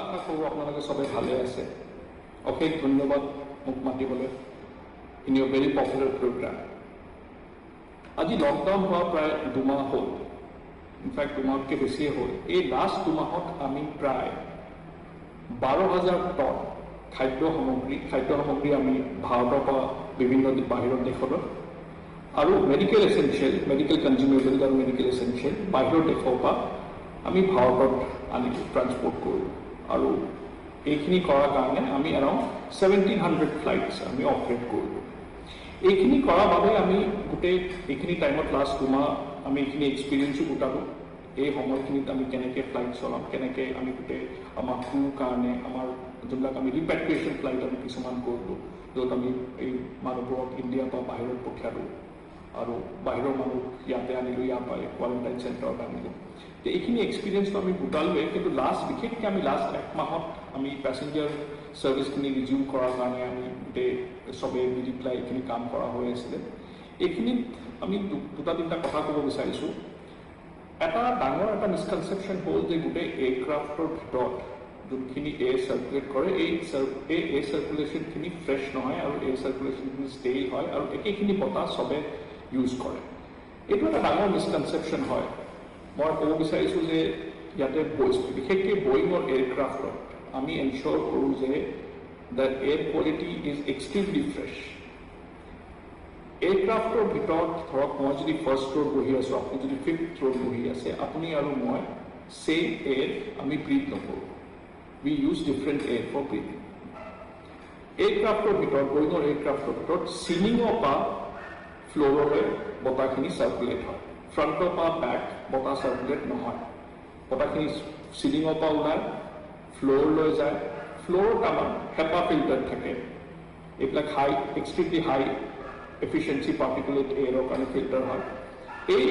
আশা কৰোঁ আপোনালোকে সবে ভালে আছে অশেষ ধন্যবাদ মোক মাতিবলৈ in your very popular programme আজি লকডাউন হোৱা প্ৰায় 2 মাহ হ'ল ইনফেক্ট 2 মাহতকৈ বেছিয়ে হ'ল এই লাষ্ট 2 মাহত আমি প্ৰায় 12,000 টন খাদ্য সামগ্ৰী আমি ভাৰতৰ পৰা বিভিন্ন বাহিৰৰ দেশলৈ আৰু মেডিকেল কনজিউমেবল আৰু মেডিকেল এচেঞ্চিয়েল বাহিৰৰ দেশৰ পৰা আমি ভাৰতত আনিছোঁ ট্ৰান্সপৰ্ট কৰোঁ আৰু এইখিনি কৰাৰ কাৰণে আমি এৰাউণ্ড 1700 ফ্লাইটছ আমি অপাৰেট কৰিলোঁ এইখিনি কৰাৰ বাবে আমি গোটেই এইখিনি টাইমত লাষ্ট 2 মাহ আমি এইখিনি এক্সপিৰিয়েঞ্চো গোটালোঁ এই সময়খিনিত আমি কেনেকৈ ফ্লাইট চলাম কেনেকৈ আমি গোটেই আমাৰ ক্ৰুৰ কাৰণে আমাৰ যোনবিলাক আমি ৰিপেট্ৰিয়েশ্যন ফ্লাইট আমি কিছুমান কৰিলোঁ য'ত আমি এই মানুহবোৰক ইণ্ডিয়াৰ পৰা বাহিৰত পঠিয়ালোঁ আৰু বাহিৰৰ মানুহ ইয়াতে আনিলোঁ ইয়াৰ পৰা কোৱাৰেণ্টাইন চেণ্টাৰত আনিলোঁ তো এইখিনি এক্সপিৰিয়েঞ্চটো আমি গোটালোৱে কিন্তু বিশেষকৈ আমি লাষ্ট 1 মাহত আমি পেছেঞ্জাৰ ছাৰ্ভিচখিনি ৰিজিউম কৰাৰ কাৰণে আমি গোটেই চবেই মিলি পেলাই এইখিনি কাম কৰা হৈ আছিলে এইখিনিত আমি 2-3টা কথা ক'ব বিচাৰিছোঁ এটা ডাঙৰ এটা মিছকনচেপশ্যন হ'ল যে গোটেই এয়াৰক্ৰাফ্টৰ ভিতৰত যোনখিনি এয়াৰ চাৰ্কুলেট কৰে এই এয়াৰ চাৰ্কুলেশ্যনখিনি ফ্ৰেছ নহয় আৰু এয়াৰ চাৰ্কুলেশ্যনখিনি ষ্টেই হয় আৰু একেখিনি বতাহ চবে ইউজ কৰে এইটো এটা ডাঙৰ মিছকনচেপশ্যন হয় মই ক'ব বিচাৰিছোঁ যে ইয়াতে বিশেষকৈ বয়িঙৰ এয়াৰক্ৰাফ্টত আমি এনশ্যোৰ কৰোঁ যে the air quality is extremely fresh এয়াৰক্ৰাফ্টৰ ভিতৰত ধৰক মই যদি ফাৰ্ষ্ট ফ্ল'ৰত বহি আছোঁ আপুনি যদি 5th ফ্ল'ৰত বহি আছে আপুনি আৰু মই ছেইম এয়াৰ আমি ব্ৰিথ নকৰোঁ we use different air for breathing এয়াৰক্ৰাফ্টৰ ভিতৰত বয়িঙৰ এয়াৰক্ৰাফ্টৰ ভিতৰত চিলিঙৰ পৰা ফ্ল'ৰলৈ বতাহখিনি চাৰ্কুলেট হয় ফ্ৰণ্টৰ পৰা বেক বতাহ চাৰ্কুলেট নহয় বতাহখিনি চিলিঙৰ পৰা ওলায় ফ্ল'ৰলৈ যায় ফ্ল'ৰত আমাৰ হেপা ফিল্টাৰ থাকে এইবিলাক এক্সট্ৰিমলি হাই এফিচিয়েঞ্চি পাৰ্টিকুলেট এয়াৰৰ কাৰণে ফিল্টাৰ হয় এই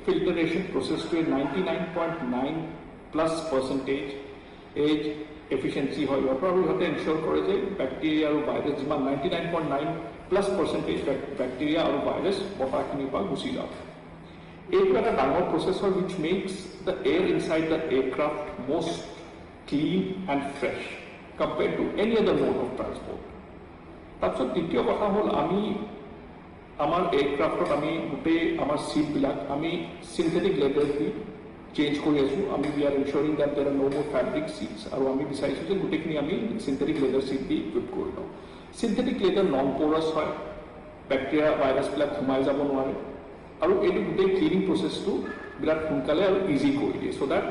ফিল্টাৰেশ্যন প্ৰচেছটোৱে 99.9+% এজ এফিচিয়েঞ্চি হয় ইহঁতৰ আৰু ইহঁতে এনশ্যোৰ কৰে যে বেক্টেৰিয়া আৰু ভাইৰাছ যিমান 99.9+% বেক্টেৰিয়া আৰু ভাইৰাছ বতাহখিনিৰ পৰা গুচি যাওক এইটো এটা ডাঙৰ processor which makes the air inside the aircraft most clean and fresh compared to any other mode of transport. তাৰপিছত দ্বিতীয় কথা হ'ল আমি আমাৰ এয়াৰক্ৰাফ্টত আমি গোটেই আমাৰ চিটবিলাক আমি চিন্থেটিক লেডাৰ দি চেঞ্জ কৰি আছোঁ আমি উই আৰ এনশ্যৰিং দেট দেৰ আৰ ন' মোৰ ফেব্ৰিক চিটছ আৰু আমি বিচাৰিছোঁ যে গোটেইখিনি আমি চিন্থেটিক লেডাৰ চিট দি ইকুইপ কৰি লওঁ চিন্থেটিক লেডাৰ নন প'ৰাছ হয় বেক্টেৰিয়া ভাইৰাছবিলাক সোমাই যাব নোৱাৰে আৰু এইটো গোটেই ক্লিনিং প্ৰচেছটো বিৰাট সোনকালে আৰু ইজি কৰি দিয়ে চ' দেট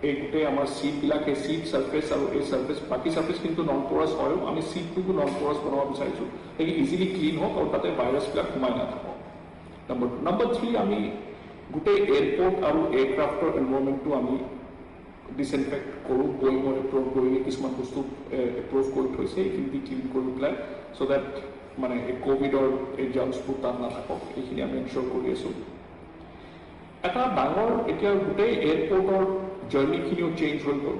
এই গোটেই আমাৰ চিটবিলাক এই চিট চাৰ্ফেচ আৰু এই চাৰ্ফেচ বাকী চাৰ্ফেচ কিন্তু নন প'ৰাছ হয়ও আমি চিটটোকো নন প'ৰাছ বনাব বিচাৰিছোঁ সেই ইজিলি ক্লিন হওক আৰু তাতে ভাইৰাছবিলাক সোমাই নাথাকক নম্বৰ 3 আমি গোটেই এয়াৰপৰ্ট আৰু এয়াৰক্ৰাফ্টৰ এনভাইৰনমেণ্টটো আমি ডিছইনফেক্ট কৰোঁ বয়িঙৰ এপ্ৰ'ভ কৰি কিছুমান বস্তু এপ্ৰ'ভ কৰি থৈছে এইখিনি ক্লিন কৰি পেলাই চ' দেট মানে এই ক'ভিডৰ এই জাৰ্মছবোৰ তাত নাথাকক এইখিনি আমি এনশ্যৰ কৰি আছোঁ এটা ডাঙৰ এতিয়া গোটেই এয়াৰপৰ্টৰ জাৰ্ণিখিনিও চেঞ্জ হৈ গ'ল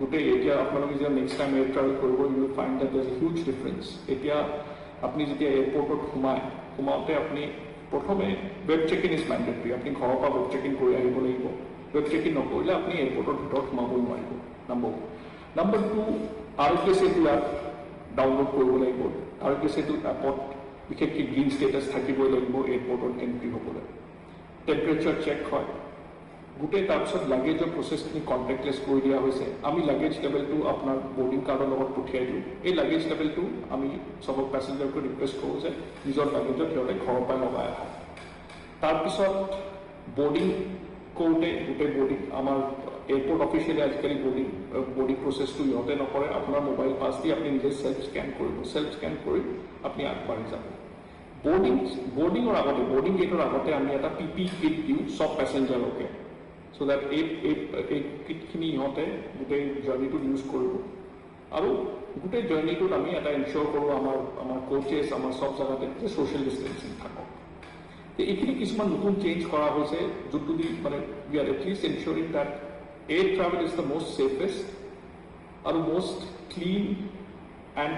গোটেই এতিয়া আপোনালোকে যেতিয়া নেক্সট টাইম এয়াৰ ট্ৰেভেল কৰিব you will find that there is a huge difference এতিয়া আপুনি যেতিয়া এয়াৰপৰ্টত সোমাওঁতে আপুনি প্ৰথমে web check in is mandatory আপুনি ঘৰৰ পৰা ৱেব চেক ইন কৰি আহিব লাগিব ৱেব চেক ইন নকৰিলে আপুনি এয়াৰপৰ্টৰ ভিতৰত সোমাবই নোৱাৰিব number 2 Aarogya Setu app download কৰিব লাগিব আৰোগ্য সেতু এপত বিশেষকৈ গ্ৰীণ ষ্টেটাছ থাকিবই লাগিব এয়াৰপৰ্টত এণ্ট্ৰি হ'বলৈ টেম্পাৰেচাৰ চেক হয় গোটেই তাৰপিছত লাগেজৰ প্ৰচেছখিনি কণ্টেক্টলেছ কৰি দিয়া হৈছে আমি লাগেজ লেভেলটো আপোনাৰ বৰ্ডিং কাৰ্ডৰ লগত পঠিয়াই দিওঁ এই লাগেজ লেভেলটো আমি চবক পেছেঞ্জাৰকৈ ৰিকুৱেষ্ট কৰোঁ যে নিজৰ লাগেজত সিহঁতে ঘৰৰ পৰাই লগাই আহে তাৰপিছত বৰ্ডিং কৰোঁতে গোটেই বৰ্ডিং আমাৰ এয়াৰপৰ্ট অফিচিয়েলি আজিকালি বৰ্ডিং প্ৰচেছটো ইহঁতে নকৰে আপোনাৰ মোবাইল পাছ দি আপুনি নিজে ছেল্ফ স্কেন কৰিব ছেল্ফ স্কেন কৰি আপুনি আগবাঢ়ি যাব বৰ্ডিঙৰ আগতে বৰ্ডিং গেটৰ আগতে আমি এটা PPE কিট দিওঁ চব পেছেঞ্জাৰকে চ' দেট এই কিটখিনি ইহঁতে গোটেই জাৰ্ণিটোত ইউজ কৰিব আৰু গোটেই জাৰ্ণিটোত আমি এটা এনশ্যৰ কৰোঁ আমাৰ কোচেছ আমাৰ চব জেগাতে যে ছ'চিয়েল ডিষ্টেঞ্চিং থাকক এইখিনি কিছুমান নতুন চেঞ্জ কৰা হৈছে যোনটো দি মানে we are at least এনশ্যৰিং that air travel is the most ছেফেষ্ট আৰু most clean and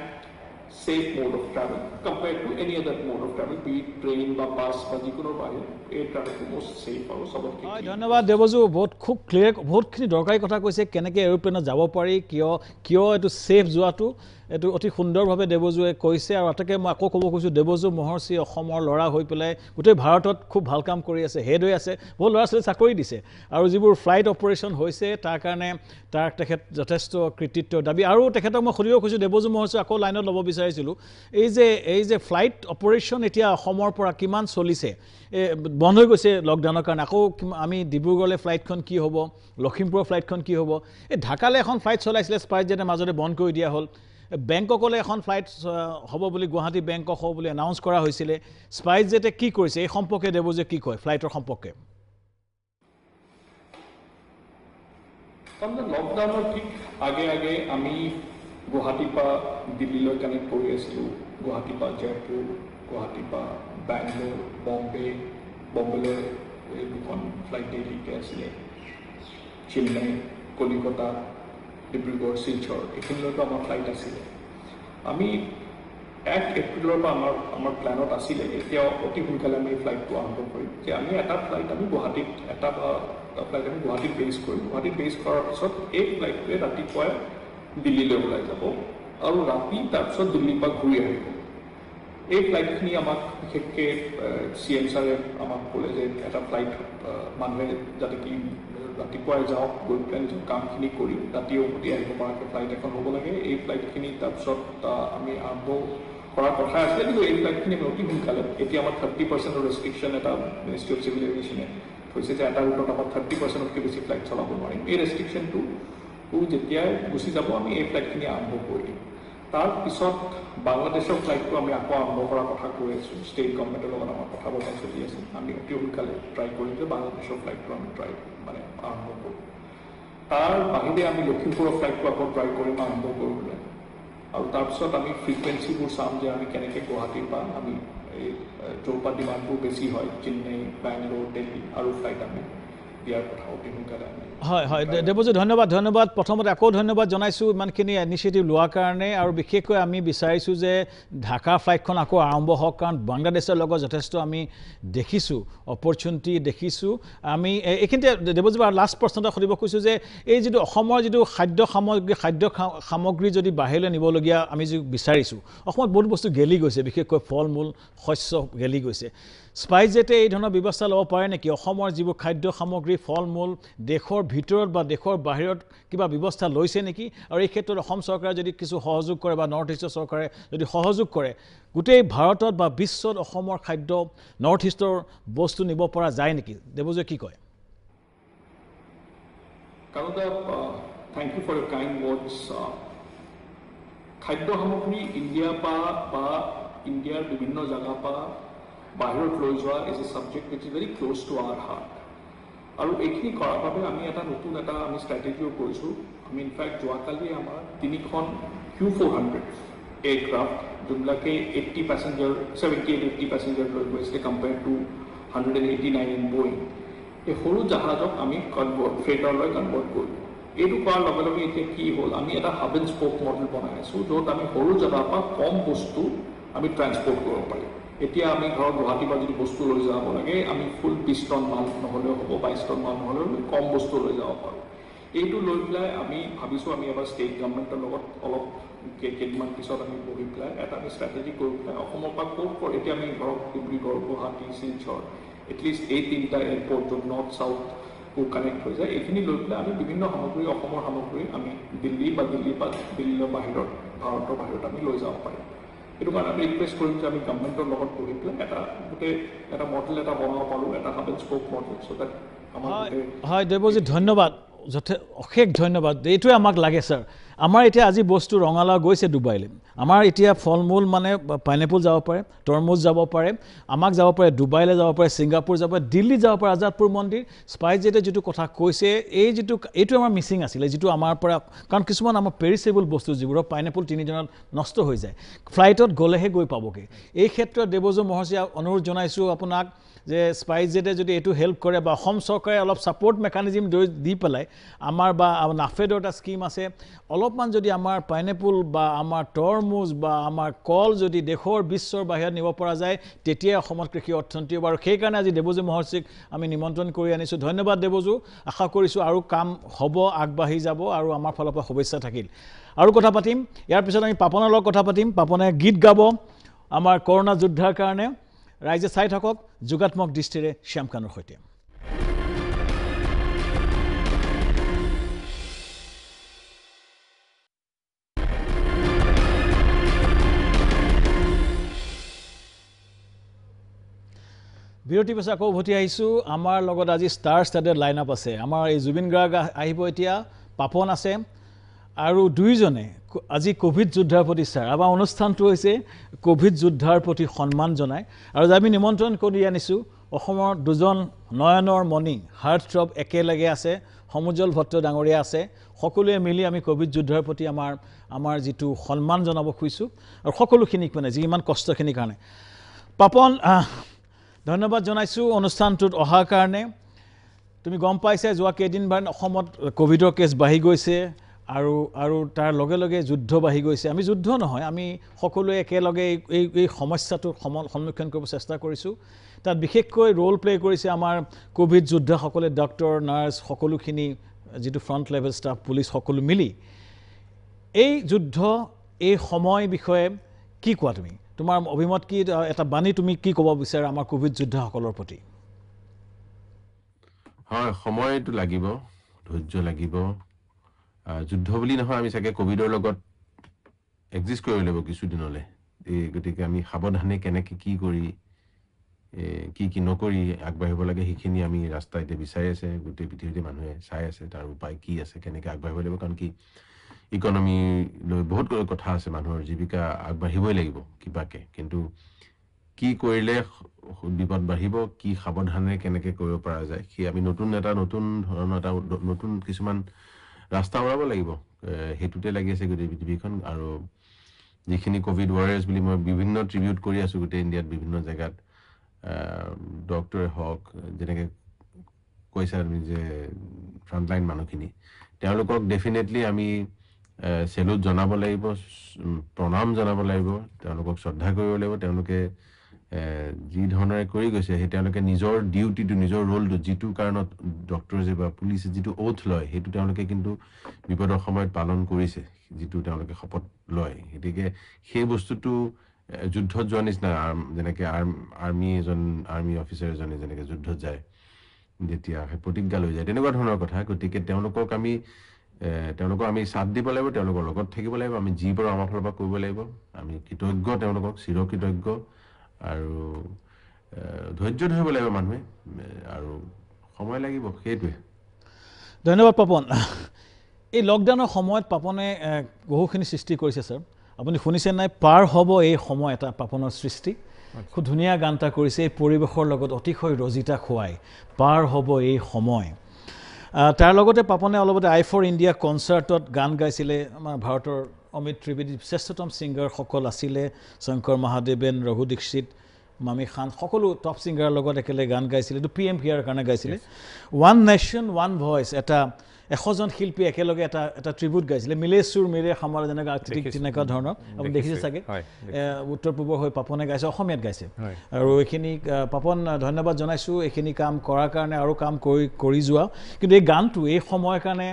safe mode of travel compared to any other mode of travel, be it train বা বাছ বা যিকোনো বাহিৰ air travel is most safe আৰু সবতকৈ ধন্যবাদ দেৱজু বহুত খুব ক্লিয়াৰ বহুতখিনি দৰকাৰী কথা কৈছে কেনেকৈ এৰোপ্লেনত যাব পাৰি কিয় এইটো ছেফ যোৱাটো এইটো অতি সুন্দৰভাৱে দেৱজুৱে কৈছে আৰু তাকে মই আকৌ ক'ব খুজিছোঁ দেৱজু মহৰ্ষি অসমৰ ল'ৰা হৈ পেলাই গোটেই ভাৰতত খুব ভাল কাম কৰি আছে হেড হৈ আছে বহুত ল'ৰা ছোৱালী চাকৰি দিছে আৰু যিবোৰ ফ্লাইট অপাৰেশ্যন হৈছে তাৰ কাৰণে তেখেত যথেষ্ট কৃতিত্ব দাবী আৰু তেখেতক মই সুধিব খুজিছোঁ দেৱজু মহৰ্ষি আকৌ লাইনত ল'ব বিচাৰিছিলোঁ এই যে ফ্লাইট অপাৰেশ্যন এতিয়া অসমৰ পৰা কিমান চলিছে বন্ধ হৈ গৈছে লকডাউনৰ কাৰণে আকৌ আমি ডিব্ৰুগড়লৈ ফ্লাইটখন কি হ'ব লখিমপুৰৰ ফ্লাইটখন কি হ'ব এই ঢাকালৈ এখন ফ্লাইট চলাইছিলে স্পাইচ জেটে মাজতে বন্ধ কৰি দিয়া হ'ল বেংককলৈ এখন ফ্লাইট হ'ব বুলি গুৱাহাটী বেংকক হ'ব বুলি এনাউন্স কৰা হৈছিলে স্পাইচ জেটে কি কৰিছে এই সম্পৰ্কে দেৱজুৱে কি কয় ফ্লাইটৰ সম্পৰ্কে লকডাউনৰ ঠিক আগে আমি গুৱাহাটীৰ পৰা দিল্লীলৈ কানেক্ট কৰি আছিলোঁ গুৱাহাটীৰ পৰা জয়পুৰ গুৱাহাটীৰ পৰা বেংগলোৰ বম্বেলৈ এই দুখন ফ্লাইট ডেইলিকৈ আছিলে চেন্নাই কলিকতা ডিব্ৰুগড় শিলচৰ এইখিনিলৈকে আমাৰ ফ্লাইট আছিলে আমি 1 এপ্ৰিলৰ পৰা আমাৰ প্লেনত আছিলে এতিয়া অতি সোনকালে আমি ফ্লাইটটো আৰম্ভ কৰিম যে আমি এটা ফ্লাইট আমি গুৱাহাটীত ফ্লাইট আমি গুৱাহাটীত বেছ কৰিম গুৱাহাটীত বেছ কৰাৰ পিছত এই ফ্লাইটটোৱে ৰাতিপুৱাই দিল্লীলৈ ওলাই যাব আৰু ৰাতি তাৰপিছত দিল্লীৰ পৰা ঘূৰি আহিব এই ফ্লাইটখিনি আমাক বিশেষকৈ CM ছাৰে আমাক ক'লে যে এটা ফ্লাইট মানুহে যাতে কি ৰাতিপুৱাই যাওক গৈ পেলাই নিজৰ কামখিনি কৰি ৰাতি উভতি আহিব পৰাকৈ ফ্লাইট এখন হ'ব লাগে এই ফ্লাইটখিনি তাৰপিছত আমি আৰম্ভ কৰাৰ কথা আছিলে কিন্তু এই ফ্লাইটখিনি আমি অতি সোনকালে এতিয়া আমাৰ 30% ৰেষ্ট্ৰিকশ্যন এটা মিনিষ্ট্ৰী অফ চিভিল এভিয়েশ্যনে কৈছে যে এটা ৰুটত আমাৰ 30%তকৈ বেছি ফ্লাইট চলাব নোৱাৰিম এই ৰেষ্ট্ৰিকশ্যনটো যেতিয়াই গুচি যাব আমি এই ফ্লাইটখিনি আৰম্ভ কৰি দিম তাৰপিছত বাংলাদেশৰ ফ্লাইটটো আমি আকৌ আৰম্ভ কৰাৰ কথা কৈ আছোঁ ষ্টেট গভৰ্ণমেণ্টৰ লগত আমাৰ কথা বতৰা চলি আছে আমি অতি সোনকালে ট্ৰাই কৰিম যে বাংলাদেশৰ ফ্লাইটটো আমি আৰম্ভ কৰোঁ তাৰ বাহিৰে আমি লখিমপুৰৰ ফ্লাইটটো আকৌ ট্ৰাই কৰিম আৰম্ভ কৰিবলৈ আৰু তাৰপিছত আমি ফ্ৰিকুৱেঞ্চিবোৰ চাম যে আমি কেনেকৈ গুৱাহাটীৰ পৰা আমি এই য'ৰ পৰা ডিমাণ্ডবোৰ বেছি হয় চেন্নাই বেংগলোৰ দিল্লী আৰু ফ্লাইট আমি দিয়াৰ কথা অতি সোনকালে আমি হয় হয় দেৱজিৎ ধন্যবাদ প্ৰথমতে আকৌ ধন্যবাদ জনাইছোঁ ইমানখিনি ইনিচিয়েটিভ লোৱাৰ কাৰণে আৰু বিশেষকৈ আমি বিচাৰিছোঁ যে ঢাকা ফ্লাইটখন আকৌ আৰম্ভ হওক কাৰণ বাংলাদেশৰ লগত যথেষ্ট আমি দেখিছোঁ অপৰচুনিটি দেখিছোঁ আমি এইখিনিতে দেৱজিৎ লাষ্ট প্ৰশ্ন এটা সুধিব খুজিছোঁ যে এই যিটো অসমৰ যিটো খাদ্য সামগ্ৰী যদি বাহিৰলৈ নিবলগীয়া আমি যি বিচাৰিছোঁ অসমত বহুত বস্তু গেলি গৈছে বিশেষকৈ ফল মূল শস্য গেলি গৈছে স্পাইচজেটে এই ধৰণৰ ব্যৱস্থা ল'ব পাৰে নেকি অসমৰ যিবোৰ খাদ্য সামগ্ৰী ফল মূল দেশৰ ভিতৰত বা দেশৰ বাহিৰত কিবা ব্যৱস্থা লৈছে নেকি আৰু এই ক্ষেত্ৰত অসম চৰকাৰে যদি কিছু সহযোগ কৰে বা নৰ্থ ইষ্টৰ চৰকাৰে যদি সহযোগ কৰে গোটেই ভাৰতত বা বিশ্বত অসমৰ খাদ্য নৰ্থ ইষ্টৰ বস্তু নিব পৰা যায় নেকি দেৱজে কি কয় Kanuda thank you for your kind words খাদ্য সামগ্ৰী ইণ্ডিয়াৰ পৰা বা ইণ্ডিয়াৰ বিভিন্ন জায়গাৰ পৰা বাহিৰত লৈ যোৱা is a subject which is very close to our heart আৰু এইখিনি কৰাৰ বাবে আমি এটা নতুন এটা আমি ষ্ট্ৰেটেজিও কৰিছোঁ আমি ইনফেক্ট যোৱাকালি আমাৰ 3খন Q400 এয়াৰক্ৰাফ্ট যোনবিলাকে 80 পেছেঞ্জাৰ 78-80 পেছেঞ্জাৰ লৈ গৈছে কম্পেয়াৰ টু 189 ইন বোয়িং এই সৰু জাহাজক আমি ফ্ৰেটাৰলৈ কনভাৰ্ট কৰিলোঁ এইটো কৰাৰ লগে লগে এতিয়া কি হ'ল আমি এটা হাব এণ্ড স্পোক মডেল বনাই আছোঁ য'ত আমি সৰু জেগাৰ পৰা কম বস্তু আমি ট্ৰান্সপৰ্ট কৰিব পাৰিম এতিয়া আমি ঘৰত গুৱাহাটীৰ পৰা যদি বস্তু লৈ যাব লাগে আমি ফুল 20 টন মাল নহ'লেও হ'ব 22 টন মাল নহ'লেও কম বস্তু লৈ যাব পাৰোঁ এইটো লৈ পেলাই আমি ভাবিছোঁ আমি এবাৰ ষ্টেট গভৰ্ণমেণ্টৰ লগত অলপ কেইদিনমান পিছত আমি বহি পেলাই এটা আমি ষ্ট্ৰেটেজি কৰি পেলাই অসমৰ পৰা ক'ত এতিয়া আমি ধৰক ডিব্ৰুগড় গুৱাহাটী শিলচৰ এটলিষ্ট এই 3টা এয়াৰপৰ্ট য'ত নৰ্থ চাউথ কানেক্ট হৈ যায় এইখিনি লৈ পেলাই আমি বিভিন্ন সামগ্ৰী অসমৰ সামগ্ৰী আমি দিল্লীৰ বাহিৰত ভাৰতৰ বাহিৰত আমি লৈ যাব পাৰিম এইটো কাৰণে আমি ৰিকুৱেষ্ট কৰিম যে আমি গভৰ্ণমেণ্টৰ লগত বহি পেলাই গোটেই এটা মডেল এটা বনাব পাৰোঁ এটা hub and spoke model so' that আমাৰ হয় দেৱজিৎ ধন্যবাদ অশেষ ধন্যবাদ এইটোৱে আমাক লাগে ছাৰ আমাৰ এতিয়া আজি বস্তু ৰঙালাও গৈছে ডুবাইলৈ আমাৰ এতিয়া ফল মূল মানে পাইনএপল যাব পাৰে তৰমুজ যাব পাৰে আমাক যাব পাৰে ডুবাইলৈ যাব পাৰে ছিংগাপুৰ যাব পাৰে দিল্লী যাব পাৰে আজাদপুৰ মন্দিৰ স্পাইচজেটে যিটো কথা কৈছে এইটো আমাৰ মিচিং আছিলে যিটো আমাৰ পৰা কাৰণ কিছুমান আমাৰ পেৰিছেবল বস্তু যিবোৰৰ পাইনএপল 3 দিনত নষ্ট হৈ যায় ফ্লাইটত গ'লেহে গৈ পাবগৈ এই ক্ষেত্ৰত দেৱজু মহৰ্ষিয়ে অনুৰোধ জনাইছোঁ আপোনাক যে স্পাইচজেটে যদি এইটো হেল্প কৰে বা অসম চৰকাৰে অলপ ছাপোৰ্ট মেকানিজিম দি পেলাই আমাৰ বা নাফেডৰ এটা স্কিম আছে অলপমান যদি আমাৰ পাইনএপল বা আমাৰ তৰমুজ বা আমাৰ কল যদি দেশৰ বিশ্বৰ বাহিৰত নিব পৰা যায় তেতিয়া অসমত কৃষি অৰ্থনীতি হ'ব আৰু সেইকাৰণে আজি দেৱজু মহৰ্ষিক আমি নিমন্ত্ৰণ কৰি আনিছোঁ ধন্যবাদ দেৱজু আশা কৰিছোঁ আৰু কাম হ'ব আগবাঢ়ি যাব আৰু আমাৰ ফালৰ পৰা শুভেচ্ছা থাকিল আৰু কথা পাতিম ইয়াৰ পিছত আমি পাপনৰ লগত কথা পাতিম পাপনে গীত গাব আমাৰ কৰোনা যোদ্ধাৰ কাৰণে ৰাইজে চাই থাকক যোগাত্মক দৃষ্টিৰে শ্যামকানৰ সৈতে বিৰতি পিছত আকৌ উভতি আহিছোঁ আমাৰ লগত আজি ষ্টাৰ ষ্টাডেড লাইন আপ আছে আমাৰ এই জুবিন গাৰ্গ আহিব এতিয়া পাপন আছে আৰু দুইজনে আজি কোভিড যোদ্ধাৰ প্ৰতি ছাৰ আমাৰ অনুষ্ঠানটো হৈছে কোভিড যোদ্ধাৰ প্ৰতি সন্মান জনাই আৰু আমি নিমন্ত্ৰণ কৰি আনিছোঁ অসমৰ দুজন নয়নৰ মণি হাৰ্টথ্ৰব একেলগে আছে সমুজ্জ্বল ভট্ট ডাঙৰীয়া আছে সকলোৱে মিলি আমি কোভিড যোদ্ধাৰ প্ৰতি আমাৰ যিটো সন্মান জনাব খুজিছোঁ আৰু সকলোখিনিক মানে যি ইমান কষ্টখিনিৰ কাৰণে পাপন ধন্যবাদ জনাইছোঁ অনুষ্ঠানটোত অহাৰ কাৰণে তুমি গম পাইছা যোৱা কেইদিনমান অসমত কোভিডৰ কেছ বাঢ়ি গৈছে আৰু তাৰ লগে লগে যুদ্ধ বাঢ়ি গৈছে আমি যুদ্ধ নহয় আমি সকলোৱে একেলগে এই সমস্যাটোৰ সন্মুখীন কৰিব চেষ্টা কৰিছোঁ তাত বিশেষকৈ ৰোল প্লে কৰিছে আমাৰ কোভিড যোদ্ধাসকলে ডক্টৰ নাৰ্ছ সকলোখিনি যিটো ফ্ৰণ্ট লেভেল ষ্টাফ পুলিচ সকলো মিলি এই যুদ্ধ এই সময় বিষয়ে কি কোৱা তুমি তোমাৰ অভিমত কি এটা বাণী তুমি কি ক'ব বিচাৰা আমাৰ কোভিড যোদ্ধাসকলৰ প্ৰতি হয় সময়টো লাগিব ধৈৰ্য লাগিব যুদ্ধ বুলি নহয় আমি চাগে কোভিডৰ লগত এক্সিষ্ট কৰিব লাগিব কিছুদিনলৈ এই গতিকে আমি সাৱধানে কেনেকৈ কি কৰি কি নকৰি আগবাঢ়িব লাগে সেইখিনি আমি ৰাস্তা এতিয়া বিচাৰি আছে গোটেই পৃথিৱীতে মানুহে চাই আছে তাৰ উপায় কি আছে কেনেকৈ আগবাঢ়িব লাগিব কাৰণ কি ইকনমি লৈ বহুত কথা আছে মানুহৰ জীৱিকা আগবাঢ়িবই লাগিব কিবাকে কিন্তু কি কৰিলে বিপদ বাঢ়িব কি সাৱধানে কেনেকৈ কৰিব পৰা যায় কি আমি নতুন ধৰণৰ এটা নতুন কিছুমান ৰাস্তা ওলাব লাগিব হেতুতে লাগি আছে গোটেই পৃথিৱীখন আৰু যিখিনি কোভিড ৱাৰিয়াৰ্ছ বুলি মই বিভিন্ন ট্ৰিবিউট কৰি আছোঁ গোটেই ইণ্ডিয়াত বিভিন্ন জেগাত ডক্টৰে হওক যেনেকৈ কৈছে আমি যে ফ্ৰণ্টলাইন মানুহখিনি তেওঁলোকক ডেফিনেটলি আমি চেলুট জনাব লাগিব, প্ৰণাম জনাব লাগিব, তেওঁলোকক শ্ৰদ্ধা কৰিব লাগিব। তেওঁলোকে যি ধৰণেৰে কৰি গৈছে সেই তেওঁলোকে নিজৰ ডিউটিটো, নিজৰ ৰোলটো, যিটো কাৰণত ডক্টৰে বা পুলিচে যিটো ওথ লয় সেইটো তেওঁলোকে কিন্তু বিপদৰ সময়ত পালন কৰিছে, যিটো তেওঁলোকে শপত লয়। গতিকে সেই বস্তুটো যুদ্ধত যোৱা নিচিনা, যেনেকৈ আৰ্মি অফিচাৰ এজনে যেনেকৈ যুদ্ধত যায় যেতিয়া সেই প্ৰতিজ্ঞা লৈ যায়, তেনেকুৱা ধৰণৰ কথা। গতিকে তেওঁলোকক আমি সাথ দিব লাগিব, তেওঁলোকৰ লগত থাকিব লাগিব, আমি যি পাৰোঁ আমাৰ ফালৰ পৰা কৰিব লাগিব। আমি কৃতজ্ঞ, তেওঁলোকক চিৰকৃতজ্ঞ, আৰু ধৈৰ্য ধৰিব লাগিব মানুহে, আৰু সময় লাগিব, সেইটোৱে। ধন্যবাদ পাপন। এই লকডাউনৰ সময়ত পাপনে বহুখিনি সৃষ্টি কৰিছে ছাৰ, আপুনি শুনিছে নাই? পাৰ হ'ব এই সময়, এটা পাপনৰ সৃষ্টি, খুব ধুনীয়া গান এটা কৰিছে এই পৰিৱেশৰ লগত অতিশয় ৰজিতা খুৱাই, পাৰ হ'ব এই সময়। তাৰ লগতে পাপনে অলপতে I4 ইণ্ডিয়া কনচাৰ্টত গান গাইছিলে। আমাৰ ভাৰতৰ অমিত ত্ৰিবেদী শ্ৰেষ্ঠতম ছিংগাৰসকল আছিলে, শংকৰ মহাদেৱন, ৰঘু দীক্ষিত, মামি খান, সকলো টপ ছিংগাৰৰ লগত একেলগে গান গাইছিলে। এইটো PM কেয়াৰৰ কাৰণে গাইছিলে। ওৱান নেশ্যন ওৱান ভইচ, 100জন শিল্পী একেলগে এটা ট্ৰিবিউট গাইছিলে। মিলে সুৰ মেৰে খামাৰ, যেনেকৈ তেনেকুৱা ধৰণৰ আপুনি দেখিছে চাগে। উত্তৰ পূবৰ হৈ পাপনে গাইছে, অসমীয়াত গাইছে। আৰু এইখিনি পাপন ধন্যবাদ জনাইছোঁ এইখিনি কাম কৰাৰ কাৰণে, আৰু কাম কৰি যোৱা। কিন্তু এই গানটো এই সময়ৰ কাৰণে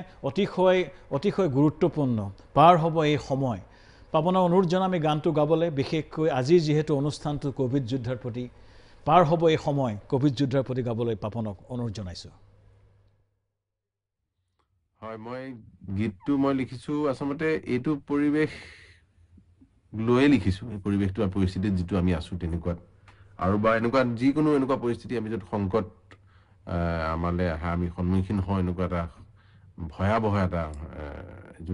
অতিশয় গুৰুত্বপূৰ্ণ, পাৰ হ'ব এই সময়। পাপনৰ অনুৰোধ জনাম এই গানটো গাবলৈ, বিশেষকৈ আজিৰ যিহেতু অনুষ্ঠানটো কোভিড যোদ্ধাৰ প্ৰতি, পাৰ হ'ব এই সময় কোভিড যোদ্ধাৰ প্ৰতি গাবলৈ পাপনক অনুৰোধ জনাইছোঁ। হয়, গীতটো মই লিখিছোঁ আচলতে এইটো পৰিৱেশ লৈয়ে লিখিছোঁ। এই পৰিৱেশটো আৰু পৰিস্থিতিত যিটো আমি আছোঁ তেনেকুৱাত, আৰু বা এনেকুৱা যিকোনো এনেকুৱা পৰিস্থিতি আমি য'ত সংকট আমালৈ আহা, আমি সন্মুখীন হওঁ, এনেকুৱা এটা ভয়াৱহ এটা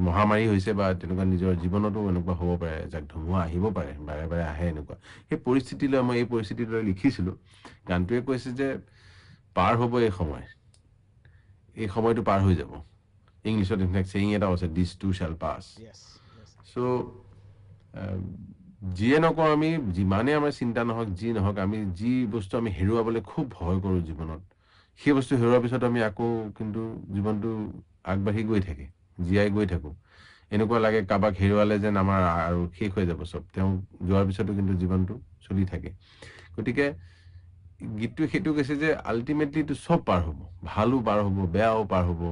মহামাৰী হৈছে, বা তেনেকুৱা নিজৰ জীৱনতো এনেকুৱা হ'ব পাৰে, যাক ধুমুহা আহিব পাৰে, বাৰে বাৰে আহে এনেকুৱা। সেই পৰিস্থিতিলৈ মই এই পৰিস্থিতিলৈ লিখিছিলোঁ। গানটোৱে কৈছে যে পাৰ হ'ব এই সময়, এই সময়টো পাৰ হৈ যাব। ইংলিছত ইনফেক্ট ছেয়িং এটা আছে, দিছ টু শ্বেল পাছ। চ' যিয়ে নকওঁ আমি, যিমানেই আমাৰ চিন্তা নহওক, যি নহওক, আমি যি বস্তু আমি হেৰুৱাবলৈ খুব ভয় কৰোঁ জীৱনত, সেই বস্তু হেৰুৱাৰ পিছত আমি আকৌ কিন্তু জীৱনটো আগবাঢ়ি গৈ থাকে, জীয়াই গৈ থাকোঁ। এনেকুৱা লাগে কাৰোবাক হেৰুৱালে যেন আমাৰ আৰু শেষ হৈ যাব চব, তেওঁ যোৱাৰ পিছতো কিন্তু জীৱনটো চলি থাকে। গতিকে গীতটো সেইটো কৈছে যে আল্টিমেটলিটো চব পাৰ হ'ব, ভালো পাৰ হ'ব, বেয়াও পাৰ হ'ব।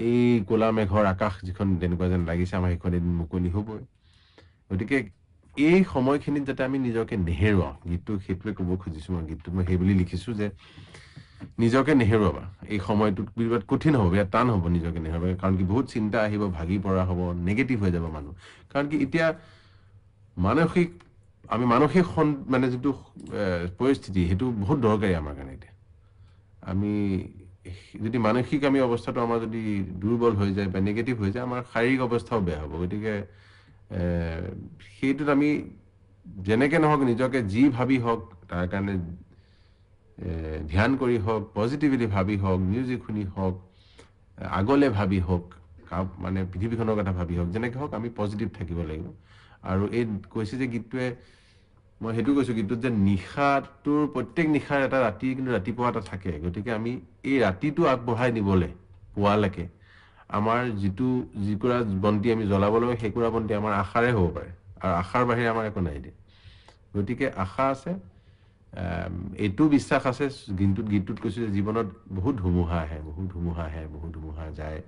এই ক'লা মেঘৰ আকাশ যিখন তেনেকুৱা যেন লাগিছে আমাৰ, সেইখন এদিন মুকলি হ'বই। গতিকে এই সময়খিনিত যাতে আমি নিজকে নেহেৰুৱাওঁ, গীতটো সেইটোৱে ক'ব খুজিছোঁ। মই গীতটোত মই সেই বুলি লিখিছোঁ যে নিজকে নেহেৰুৱাবা। এই সময়টোত বিৰাট কঠিন হ'ব, বিৰাট টান হ'ব নিজকে নেহেৰুৱাবা, কাৰণ কি বহুত চিন্তা আহিব, ভাগি পৰা হ'ব, নেগেটিভ হৈ যাব মানুহ। কাৰণ কি এতিয়া মানসিক মানে যিটো পৰিস্থিতি, সেইটো বহুত দৰকাৰী আমাৰ কাৰণে। এতিয়া আমি যদি মানসিক অৱস্থাটো আমাৰ যদি দুৰ্বল হৈ যায় বা নেগেটিভ হৈ যায়, আমাৰ শাৰীৰিক অৱস্থাও বেয়া হ'ব। গতিকে সেইটোত আমি যেনেকৈ নহওক নিজকে যি ভাবি হওক, তাৰ কাৰণে ধ্যান কৰি হওক, পজিটিভলি ভাবি হওক, মিউজিক শুনি হওক, আগলৈ ভাবি হওক, মানে পৃথিৱীখনৰ কথা ভাবি হওক, যেনেকৈ হওক আমি পজিটিভ থাকিব লাগিব। আৰু এই কৈছে যে গীতটোৱে, মই সেইটো কৈছোঁ গীতটোত যে নিশাটোৰ প্ৰত্যেক নিশাৰ এটা ৰাতি কিন্তু ৰাতিপুৱা এটা থাকে। গতিকে আমি এই ৰাতিটো আগবঢ়াই নিবলৈ পুৱালৈকে আমাৰ যিকুৰা বন্তি আমি জ্বলাব লাগিব, সেইকুৰা বন্তি আমাৰ আশাৰে হ'ব পাৰে, আৰু আশাৰ বাহিৰে আমাৰ একো নাই দিয়া। গতিকে আশা আছে, এইটো বিশ্বাস আছে। গীতটোত কৈছোঁ যে জীৱনত বহুত ধুমুহা আহে, বহুত ধুমুহা যায়,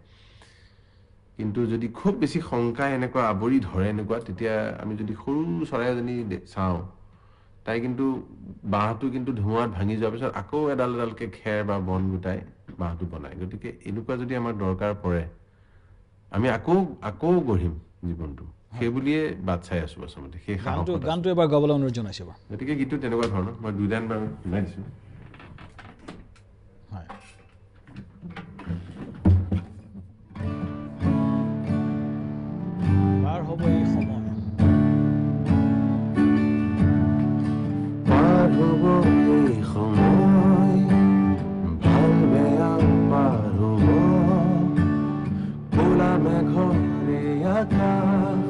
কিন্তু যদি খুব বেছি শংকাই এনেকুৱা আৱৰি ধৰে এনেকুৱা, তেতিয়া আমি যদি সৰু চৰাই এজনী চাওঁ, তাই কিন্তু বাঁহটো কিন্তু ধুমুহাত ভাঙি যোৱাৰ পিছত আকৌ এডাল এডালকৈ খেৰ বা বন গোটাই বাঁহটো বনায়। গতিকে এনেকুৱা যদি আমাৰ দৰকাৰ পৰে, আমি আকৌ গঢ়িম জীৱনটো, সেই বুলিয়ে বাট চাই আছোঁ আচলতে। সেই গানটো এবাৰ গাবলৈ অনুৰোধ জনাইছোঁ। গতিকে গীতটো তেনেকুৱা ধৰণৰ, মই দুইদান বাৰু শুনাই দিছোঁ। পাৰ হ'ব এই সময়, পাৰ হ'ব এই সময়, ভাল বেয়া পাৰ হ'ব, ক'লা মেঘৰ এই আকাশ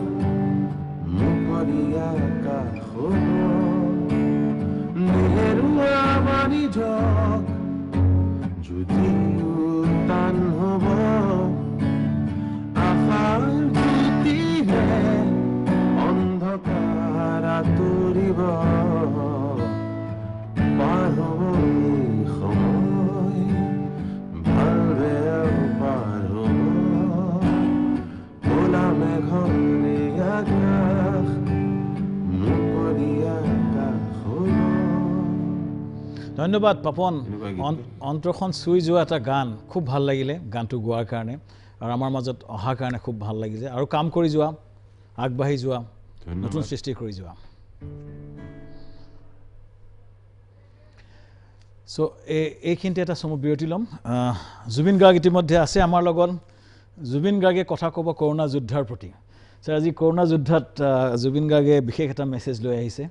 মুকলি আকাশ হ'ব, নেহেৰুৱা মানি ধন্যবাদ পাপন অন্তৰখন চুই যোৱা এটা গান খুব ভাল লাগিলে গানটো গোৱাৰ কাৰণে আৰু আমাৰ মাজত অহাৰ কাৰণে খুব ভাল লাগিছে আৰু কাম কৰি যোৱা আগবাঢ়ি যোৱা নতুন সৃষ্টি কৰি যোৱা সো এইখিনিতে এটা সময় বিৰতি ল'ম জুবিন গাৰ্গ ইতিমধ্যে আছে আমাৰ লগত জুবিন গাৰ্গে কথা ক'ব কৰোনা যোদ্ধাৰ প্ৰতি স্যাৰ আজি কৰোনা যোদ্ধাত জুবিন গাৰ্গে বিশেষ এটা মেছেজ লৈ আহিছে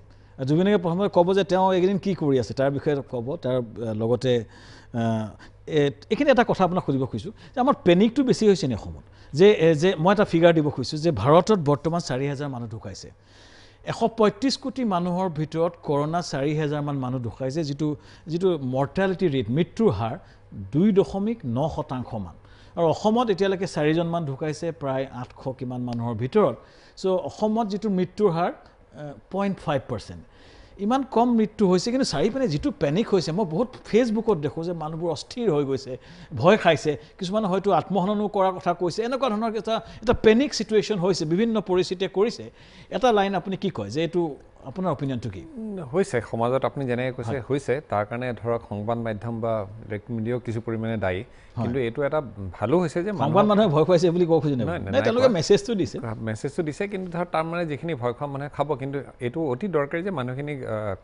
জুবিন গাৰ্গে প্ৰথমে ক'ব যে তেওঁ এইকেইদিন কি কৰি আছে তাৰ বিষয়ে ক'ব তাৰ লগতে এইখিনি এটা কথা আপোনাক সুধিব খুজিছোঁ যে আমাৰ পেনিকটো বেছি হৈছে নে অসমত যে মই এটা ফিগাৰ দিব খুজিছোঁ যে ভাৰতত বৰ্তমান 4,000 মানুহ ঢুকাইছে 135 কোটি মানুহৰ ভিতৰত কৰোনা 4,000 মান মানুহ ঢুকাইছে যিটো মৰ্টেলিটি ৰেট মৃত্যুৰ হাৰ 2.9% মান আৰু অসমত এতিয়ালৈকে 4জন মান ঢুকাইছে প্ৰায় 800 কিমান মানুহৰ ভিতৰত সো অসমত যিটো মৃত্যুৰ হাৰ 0.5% ইমান কম মৃত্যু হৈছে কিন্তু চাৰিপিনে যিটো পেনিক হৈছে মই বহুত ফেচবুকত দেখোঁ যে মানুহবোৰ অস্থিৰ হৈ গৈছে ভয় খাইছে কিছুমানে হয়তো আত্মহননো কৰাৰ কথা কৈছে এনেকুৱা ধৰণৰ এটা পেনিক সিচুৱেশ্যন হৈছে বিভিন্ন পৰিস্থিতিয়ে কৰিছে এটা লাইন আপুনি কি কয় যে এইটো আপোনাৰ অপিনিয়নটো কি হৈছে সমাজত আপুনি যেনেকৈ কৈছে হৈছে তাৰ কাৰণে ধৰক সংবাদ মাধ্যম বা ইলেক্ট্ৰনিক মিডিয়াও কিছু পৰিমাণে দায়ী কিন্তু এইটো এটা ভালো হৈছে যে সংবাদ মানুহে ভয় খুৱাইছে বুলি ক'ব খোজে নাই তেওঁলোকে মেছেজটো দিছে কিন্তু ধৰ তাৰ মানে যিখিনি ভয় খোৱা মানুহে খাব কিন্তু এইটো অতি দৰকাৰী যে মানুহখিনি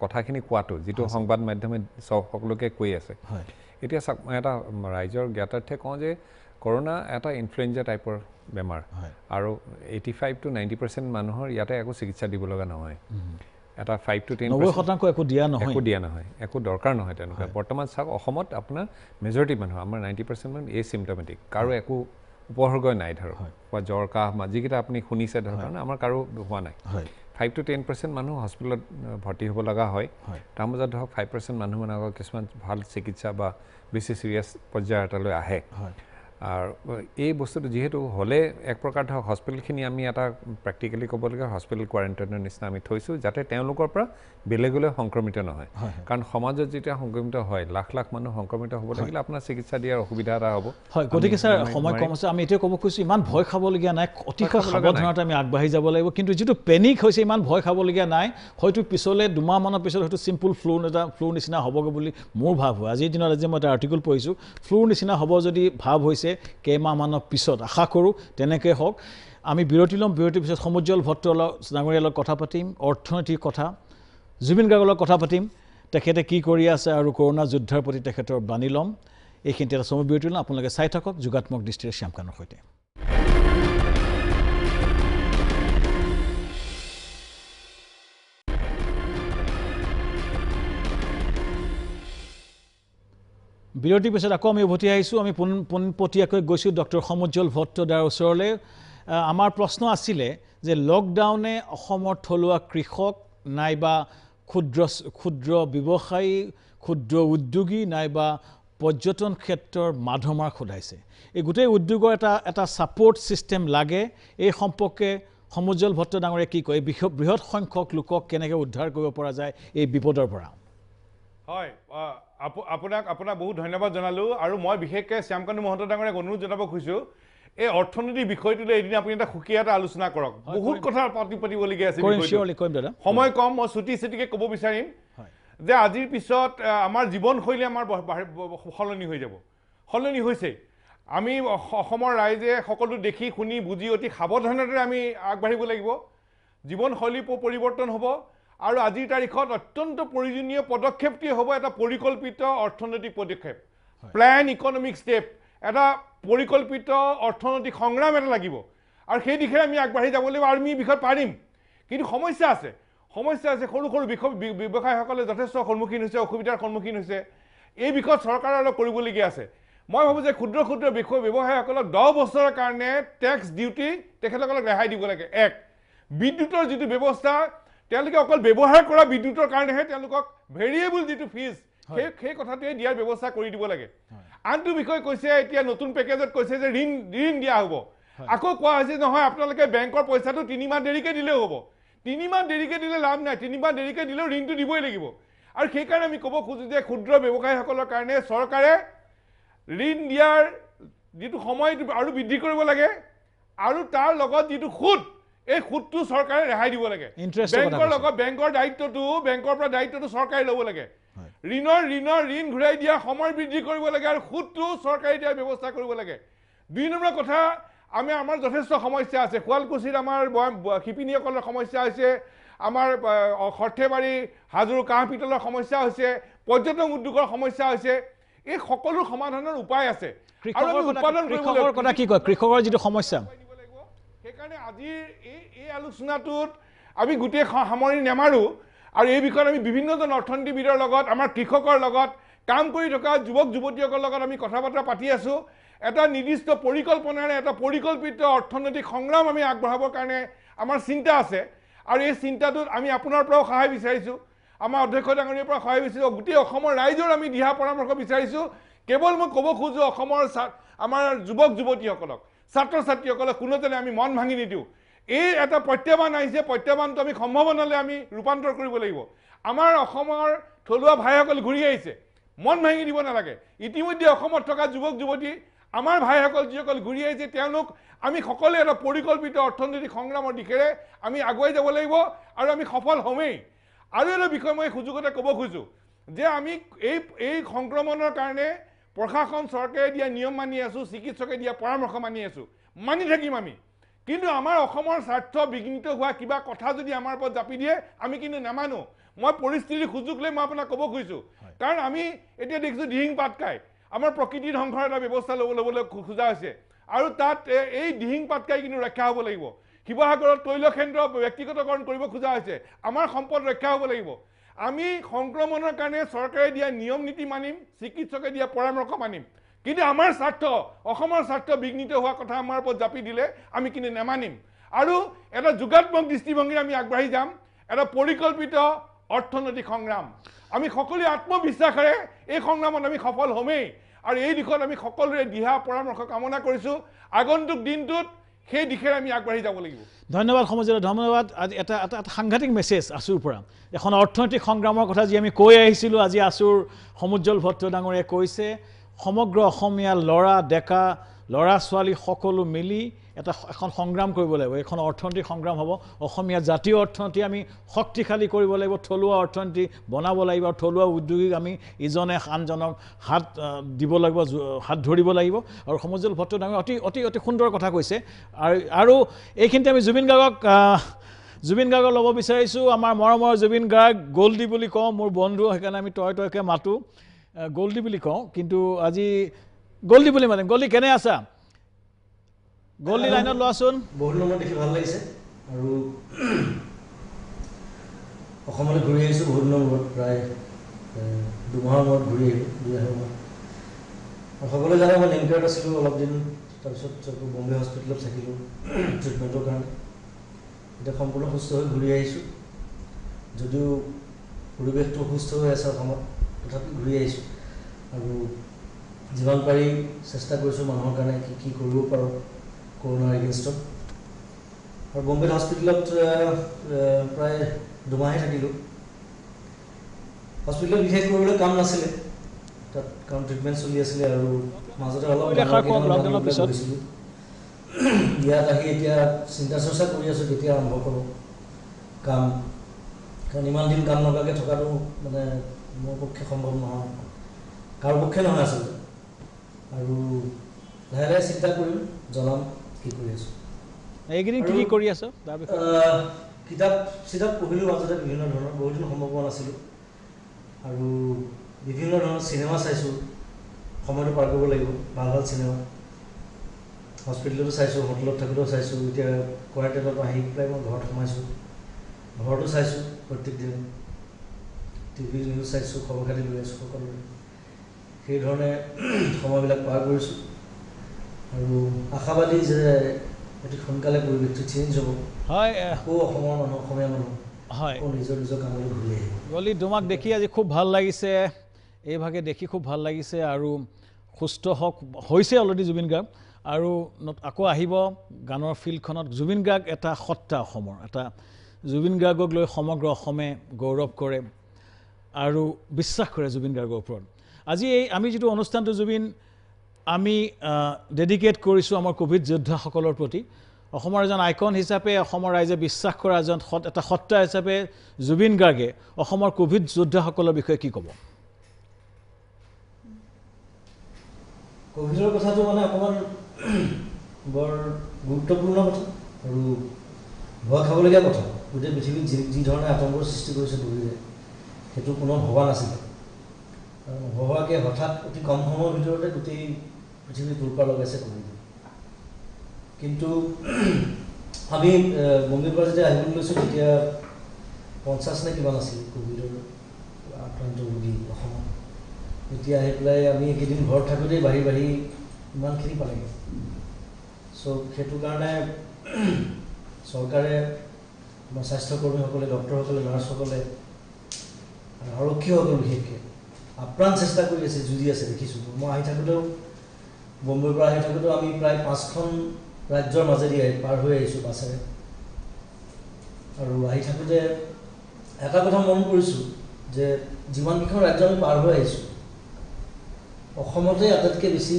কথাখিনি কোৱাটো যিটো সংবাদ মাধ্যমে সকলোকে কৈ আছে এতিয়া চাওক মই এটা ৰাইজৰ জ্ঞাতাৰ্থে কওঁ যে কৰোনা এটা ইনফ্লুৱেঞ্জা টাইপৰ বেমাৰ আৰু 85 to 90% মানুহৰ ইয়াতে একো চিকিৎসা দিব লগা নহয় এটা 5 to 10% একো দিয়া নহয় একো দৰকাৰ নহয় তেনেকুৱা বৰ্তমান চাওক অসমত আপোনাৰ মেজৰিটি মানুহ আমাৰ 90% মানুহ এচিম্পটমেটিক কাৰো একো উপসৰ্গ নাই ধৰক বা জ্বৰ কাহ যিকেইটা আপুনি শুনিছে ধৰক কাৰণে আমাৰ কাৰো হোৱা নাই 5 to 10% মানুহ হস্পিটেলত ভৰ্তি হ'ব লগা হয় তাৰ মাজত ধৰক 5% মানুহ মানে কিছুমান ভাল চিকিৎসা বা বেছি চিৰিয়াছ পৰ্যায়ৰ এটালৈ আহে আৰু এই বস্তুটো যেহেতু হলে এক প্ৰকাৰ ধৰক হস্পিটেলখিনি আমি এটা প্ৰেক্টিকেলি ক'বলগীয়া হস্পিটেল কোৱাৰেণ্টাইনৰ নিচিনা আমি থৈছোঁ যাতে তেওঁলোকৰ পৰা বেলেগলৈ সংক্ৰমিত নহয় কাৰণ সমাজত যেতিয়া সংক্ৰমিত হয় লাখ লাখ মানুহ সংক্ৰমিত হ'ব লাগিলে আপোনাৰ চিকিৎসা দিয়াৰ অসুবিধা এটা হ'ব হয় গতিকে স্যাৰ সময় কম আছে আমি এতিয়া ক'ব খুজিছোঁ ইমান ভয় খাবলগীয়া নাই অতিশয় সাৱধানতাৰে আমি আগবাঢ়ি যাব লাগিব কিন্তু যিটো পেনিক হৈছে ইমান ভয় খাবলগীয়া নাই হয়তো পিছলৈ 2 মাহ মানৰ পিছত হয়তো চিম্পল ফ্লু নিচিনা হ'বগৈ বুলি মোৰ ভাৱ হয় আজিৰ দিনত আজি মই এটা আৰ্টিকল পঢ়িছোঁ ফ্লুৰ নিচিনা হ'ব যদি ভাৱ হৈছে কেইমাহমানৰ পিছত আশা কৰোঁ তেনেকৈ হওক আমি বিৰতি ল'ম বিৰতিৰ পিছত সমুজ্জ্বল ভট্ট ডাঙৰীয়াৰ লগত কথা পাতিম অৰ্থনৈতিক কথা জুবিন গাৰ্গৰ লগত কথা পাতিম তেখেতে কি কৰি আছে আৰু কৰোনা যোদ্ধাৰ প্ৰতি তেখেতৰ বাণী ল'ম এইখিনিতে এটা সময় বিৰতি ল'ম আপোনালোকে চাই থাকক যোগাত্মক দৃষ্টিৰে শ্যামকানৰ সৈতে বিৰতিৰ পিছত আকৌ আমি উভতি আহিছোঁ আমি পোনপটীয়াকৈ গৈছোঁ ডক্টৰ সমুজ্জ্বল ভট্টদাৰ ওচৰলৈ আমাৰ প্ৰশ্ন আছিলে যে লকডাউনে অসমৰ থলুৱা কৃষক নাইবা ক্ষুদ্ৰ ব্যৱসায়ী ক্ষুদ্ৰ উদ্যোগী নাইবা পৰ্যটন ক্ষেত্ৰৰ মাধমাৰ খোদাইছে এই গোটেই উদ্যোগৰ এটা ছাপোৰ্ট ছিষ্টেম লাগে এই সম্পৰ্কে সমুজ্জ্বল ভট্ট ডাঙৰীয়াই কি কয় বৃহৎ সংখ্যক লোকক কেনেকৈ উদ্ধাৰ কৰিব পৰা যায় এই বিপদৰ পৰা হয় আপোনাক বহুত ধন্যবাদ জনালোঁ আৰু মই বিশেষকৈ শ্যামকানু মহন্ত ডাঙৰীয়াক অনুৰোধ জনাব খুজিছোঁ এই অৰ্থনীতিৰ বিষয়টোলৈ এদিন আপুনি এটা সুকীয়া এটা আলোচনা কৰক বহুত কথা পাতিবলগীয়া আছে সময় কম মই চুটিকে ক'ব বিচাৰিম যে আজিৰ পিছত আমাৰ জীৱনশৈলী আমাৰ সলনি হৈ যাব সলনি হৈছে আমি অসমৰ ৰাইজে সকলো দেখি শুনি বুজি অতি সাৱধানতাৰে আমি আগবাঢ়িব লাগিব জীৱনশৈলী পৰিৱৰ্তন হ'ব আৰু আজিৰ তাৰিখত অত্যন্ত প্ৰয়োজনীয় পদক্ষেপটি হ'ব এটা পৰিকল্পিত অৰ্থনৈতিক পদক্ষেপ প্লেন ইকনমিক ষ্টেপ এটা পৰিকল্পিত অৰ্থনৈতিক সংগ্ৰাম এটা লাগিব আৰু সেই দিশে আমি আগবাঢ়ি যাব লাগিব আৰু আমি এই বিষয়ত পাৰিম কিন্তু সমস্যা আছে সৰু ব্যৱসায়ীসকলে যথেষ্ট সন্মুখীন হৈছে অসুবিধাৰ সন্মুখীন হৈছে এই বিষয়ত চৰকাৰে অলপ কৰিবলগীয়া আছে মই ভাবোঁ যে ক্ষুদ্ৰ ব্যৱসায়ীসকলক 10 বছৰৰ কাৰণে টেক্স ডিউটি তেখেতসকলক ৰেহাই দিব লাগে এক বিদ্যুতৰ যিটো ব্যৱস্থা তেওঁলোকে অকল ব্যৱহাৰ কৰা বিদ্যুতৰ কাৰণেহে তেওঁলোকক ভেৰিয়েবল যিটো ফিজ সেই কথাটোৱে দিয়াৰ ব্যৱস্থা কৰি দিব লাগে আনটো বিষয় কৈছে এতিয়া নতুন পেকেজত কৈছে যে ঋণ দিয়া হ'ব আকৌ কোৱা হৈছে নহয় আপোনালোকে বেংকৰ পইচাটো 3 মাহ দেৰিকৈ দিলেও হ'ব 3 মাহ দেৰিকৈ দিলে লাভ নাই 3 মাহ দেৰিকৈ দিলেও ঋণটো দিবই লাগিব আৰু সেইকাৰণে আমি ক'ব খোজোঁ যে ক্ষুদ্ৰ ব্যৱসায়ীসকলৰ কাৰণে চৰকাৰে ঋণ দিয়াৰ যিটো সময়টো আৰু বৃদ্ধি কৰিব লাগে আৰু তাৰ লগত যিটো সুদ এই সুদটো চৰকাৰে ৰেহাই দিব লাগে বেংকৰ লগত বেংকৰ পৰা দায়িত্বটো চৰকাৰে ল'ব লাগে ঋণ ঘূৰাই দিয়া সময় বৃদ্ধি কৰিব লাগে আৰু সুদটো চৰকাৰে দিয়াৰ ব্যৱস্থা কৰিব লাগে 2 নম্বৰ কথা আমাৰ যথেষ্ট সমস্যা আছে শুৱালকুছিত আমাৰ শিপিনীসকলৰ সমস্যা হৈছে আমাৰ সৰ্থেবাৰী হাজোৰ কাঁহ পিতলৰ সমস্যা হৈছে পৰ্যটন উদ্যোগৰ সমস্যা হৈছে এই সকলো সমাধানৰ উপায় আছে আৰু উৎপাদন কৃষকৰ কথা কি কয় কৃষকৰ যিটো সমস্যা সেইকাৰণে আজিৰ এই আলোচনাটোত আমি গোটেই সামৰি নেমাৰো আৰু এই বিষয়ত আমি বিভিন্নজন অৰ্থনীতিবিদৰ লগত আমাৰ কৃষকৰ লগত কাম কৰি থকা যুৱক যুৱতীসকলৰ লগত আমি কথা বতৰা পাতি আছো এটা নিৰ্দিষ্ট পৰিকল্পনাৰে এটা পৰিকল্পিত অৰ্থনৈতিক সংগ্ৰাম আমি আগবঢ়াবৰ কাৰণে আমাৰ চিন্তা আছে আৰু এই চিন্তাটোত আমি আপোনাৰ পৰাও সহায় বিচাৰিছো আমাৰ অধ্যক্ষ ডাঙৰীয়াৰ পৰা সহায় বিচাৰিছো গোটেই অসমৰ ৰাইজৰ আমি দিহা পৰামৰ্শ বিচাৰিছো কেৱল মই ক'ব খোজো অসমৰ আমাৰ যুৱক যুৱতীসকলক ছাত্ৰ ছাত্ৰীসকলক কোনোজনে আমি মন ভাঙি নিদিওঁ এই এটা প্ৰত্যাহ্বান আহিছে প্ৰত্যাহ্বানটো আমি সম্ভাৱনালৈ আমি ৰূপান্তৰ কৰিব লাগিব আমাৰ অসমৰ থলুৱা ভাইসকল ঘূৰি আহিছে মন ভাঙি দিব নালাগে ইতিমধ্যে অসমত থকা যুৱক যুৱতী আমাৰ ভাইসকল যিসকল ঘূৰি আহিছে তেওঁলোক আমি সকলোৱে এটা পৰিকল্পিত অৰ্থনৈতিক সংগ্ৰামৰ দিশেৰে আমি আগুৱাই যাব লাগিব আৰু আমি সফল হ'মেই আৰু এটা বিষয় মই সুযোগতে ক'ব খোজো যে আমি এই সংক্ৰমণৰ কাৰণে প্ৰশাসন চৰকাৰে দিয়া নিয়ম মানি আছো চিকিৎসকে দিয়া পৰামৰ্শ মানি আছো মানি থাকিম আমি কিন্তু আমাৰ অসমৰ স্বাৰ্থ বিঘ্নিত হোৱা কিবা কথা যদি আমাৰ ওপৰত জাপি দিয়ে আমি কিন্তু নামানো মই পৰিস্থিতিৰ সুযোগ লৈ মই আপোনাক ক'ব খুজিছোঁ কাৰণ আমি এতিয়া দেখিছোঁ দিহিং পাটকাই আমাৰ প্ৰকৃতি ধ্বংসৰ এটা ব্যৱস্থা ল'বলৈ খোজা হৈছে আৰু তাত এই দিহিং পাটকাই কিন্তু ৰক্ষা হ'ব লাগিব শিৱসাগৰত তৈলকেন্দ্ৰ ব্যক্তিগতকৰণ কৰিব খোজা হৈছে আমাৰ সম্পদ ৰক্ষা হ'ব লাগিব আমি সংক্ৰমণৰ কাৰণে চৰকাৰে দিয়া নিয়ম নীতি মানিম চিকিৎসকে দিয়া পৰামৰ্শ মানিম কিন্তু আমাৰ স্বাৰ্থ অসমৰ স্বাৰ্থ বিঘ্নিত হোৱা কথা আমাৰ ওপৰত জাপি দিলে আমি কিন্তু নামানিম আৰু এটা যোগাত্মক দৃষ্টিভংগীৰে আমি আগবাঢ়ি যাম এটা পৰিকল্পিত অৰ্থনৈতিক সংগ্ৰাম আমি সকলোৱে আত্মবিশ্বাসেৰে এই সংগ্ৰামত আমি সফল হ'মেই আৰু এই দিশত আমি সকলোৰে দিহা পৰামৰ্শ কামনা কৰিছোঁ আগন্তুক দিনটোত সেই দিশেৰে আমি আগবাঢ়ি যাব লাগিব ধন্যবাদ সমজুল ধন্যবাদ আজি এটা সাংঘাতিক মেছেজ আছুৰ পৰা এখন অৰ্থনৈতিক সংগ্ৰামৰ কথা যি আমি কৈ আহিছিলোঁ আজি আছুৰ সমুজ্জ্বল ভট্ট ডাঙৰীয়াই কৈছে সমগ্ৰ অসমীয়া ল'ৰা ডেকা ল'ৰা ছোৱালী সকলো মিলি এখন সংগ্ৰাম কৰিব লাগিব এখন অৰ্থনৈতিক সংগ্ৰাম হ'ব অসমীয়া জাতীয় অৰ্থনীতি আমি শক্তিশালী কৰিব লাগিব থলুৱা অৰ্থনীতি বনাব লাগিব আৰু থলুৱা উদ্যোগীক আমি ইজনে আনজনক হাত দিব লাগিব হাত ধৰিব লাগিব আৰু সমুজ্জ্বল ভট্ট ডাঙৰীয়া অতি অতি সুন্দৰ কথা কৈছে আৰু এইখিনিতে আমি জুবিন গাৰ্গক ল'ব বিচাৰিছোঁ আমাৰ মৰমৰ জুবিন গাৰ্গ গল্ডি বুলি কওঁ মোৰ বন্ধু সেইকাৰণে আমি তয়কে মাতোঁ গল্ডি বুলি কওঁ কিন্তু আজি গল্ডি বুলি মানে গল্ডি কেনে আছা গল্ডি লাইনত লোৱাচোন বহুত নম্বৰ দেখি ভাল লাগিছে আৰু অসমলৈ ঘূৰি আহিছোঁ বহুত নম্বৰত প্ৰায় 2 মাহৰ মূৰত ঘূৰি আহিলোঁ 2 মাহৰ মূৰত আৰু সকলোৱে জানে মই নেমকেয়াৰত আছিলোঁ অলপ দিন তাৰপিছত বম্বে হস্পিটেলত থাকিলোঁ ট্ৰিটমেণ্টৰ কাৰণে এতিয়া সম্পূৰ্ণ সুস্থ হৈ ঘূৰি আহিছোঁ যদিও পৰিৱেশটো অসুস্থ হৈ আছে অসমত তথাপি ঘূৰি আহিছোঁ আৰু যিমান পাৰি চেষ্টা কৰিছোঁ মানুহৰ কাৰণে কি কৰিব পাৰোঁ কৰোনাৰ এগেইনষ্টত আৰু বম্বে হস্পিটেলত প্ৰায় 2 মাহে থাকিলোঁ হস্পিটেলত বিশেষ কৰিবলৈ কাম নাছিলে তাত কাম ট্ৰিটমেণ্ট চলি আছিলে আৰু মাজতে অলপ গৈছিলোঁ ইয়াত আহি এতিয়া চিন্তা চৰ্চা কৰি আছোঁ কেতিয়া আৰম্ভ কৰোঁ কাম কাৰণ ইমান দিন কাম নকৰাকৈ থকাটো মানে মোৰ পক্ষে সম্ভৱ নহয় কাৰো পক্ষে নহয় আচলতে আৰু লাহে লাহে চিন্তা কৰিম জনাম কি কৰি আছোঁ এইকেইদিন কি কৰি আছোঁ তাৰ বিষয়ে কিতাপ পঢ়িলোঁ মাজতে বিভিন্ন ধৰণৰ বহুত দিন সময় পোৱা নাছিলোঁ আৰু বিভিন্ন ধৰণৰ চিনেমা চাইছোঁ সময়টো পাৰ কৰিব লাগিব ভাল ভাল চিনেমা হস্পিটেলতো চাইছোঁ হোটেলত থাকিলেও চাইছোঁ এতিয়া কোৱাৰেণ্টাইনত আহি পেলাই মই ঘৰত সোমাইছোঁ ঘৰতো চাইছোঁ প্ৰত্যেক দিনে টিভি নিউজ চাইছোঁ খবৰ খাতি লৈ আছোঁ সকলোৰে সেইধৰণে সময়বিলাক পাৰ কৰিছোঁ আৰু আশাবাদী যে অতি সোনকালে পৰিৱেশটো চেঞ্জ হ'ব হয় আকৌ অসমৰ মানুহ অসমীয়া মানুহ হয় নিজৰ কামলৈ ঘূৰি আহিব গলি তোমাক দেখি আজি খুব ভাল লাগিছে এইভাগে দেখি খুব ভাল লাগিছে আৰু সুস্থ হৈছে অলৰেডি জুবিন গাৰ্গ আৰু আকৌ আহিব গানৰ ফিল্ডখনত জুবিন গাৰ্গ এটা সত্তা অসমৰ এটা জুবিন গাৰ্গক লৈ সমগ্ৰ অসমে গৌৰৱ কৰে আৰু বিশ্বাস কৰে জুবিন গাৰ্গৰ ওপৰত আজি আমি যিটো অনুষ্ঠানটো জুবিন আমি ডেডিকেট কৰিছোঁ আমাৰ কোভিড যোদ্ধাসকলৰ প্ৰতি অসমৰ এজন আইকন হিচাপে অসমৰ ৰাইজে বিশ্বাস কৰা এজন এটা সত্তা হিচাপে জুবিন গাৰ্গে অসমৰ কোভিড যোদ্ধাসকলৰ বিষয়ে কি ক'ব কোভিডৰ কথাটো মানে অকণমান বৰ গুৰুত্বপূৰ্ণ কথা আৰু ভয় খাবলগীয়া কথা। গোটেই পৃথিৱীত যি ধৰণে আতংকৰ সৃষ্টি কৰিছে কোভিডে, সেইটো কোনো ভবা নাছিলে। নভবাকৈ হঠাৎ অতি কম সময়ৰ ভিতৰতে গোটেই পৃথিৱী তোলপাৰ লগাইছে কোভিডে। কিন্তু আমি বম্বেৰ পৰা যেতিয়া আহিবলৈ লৈছোঁ তেতিয়া 50 নে কিমান আছিল কোভিডৰ আক্ৰান্ত ৰোগী অসমত। এতিয়া আহি পেলাই আমি এইকেইদিন ঘৰত থাকোঁতেই বাঢ়ি ইমানখিনি পালেগৈ। চ' সেইটো কাৰণে চৰকাৰে, আমাৰ স্বাস্থ্যকৰ্মীসকলে, ডক্টৰসকলে, নাৰ্ছসকলে, আৰক্ষীসকলে বিশেষকৈ আপ্ৰাণ চেষ্টা কৰি আছে, যুঁজি আছে। দেখিছোঁ মই আহি থাকোঁতেও, বম্বেৰ পৰা আহি থাকোঁতেও আমি প্ৰায় 5খন ৰাজ্যৰ মাজেদি পাৰ হৈ আহিছোঁ বাছেৰে। আৰু আহি থাকোঁতে এটা কথা মন কৰিছোঁ যে যিমানকেইখন ৰাজ্য আমি পাৰ হৈ আহিছোঁ, অসমতে আটাইতকৈ বেছি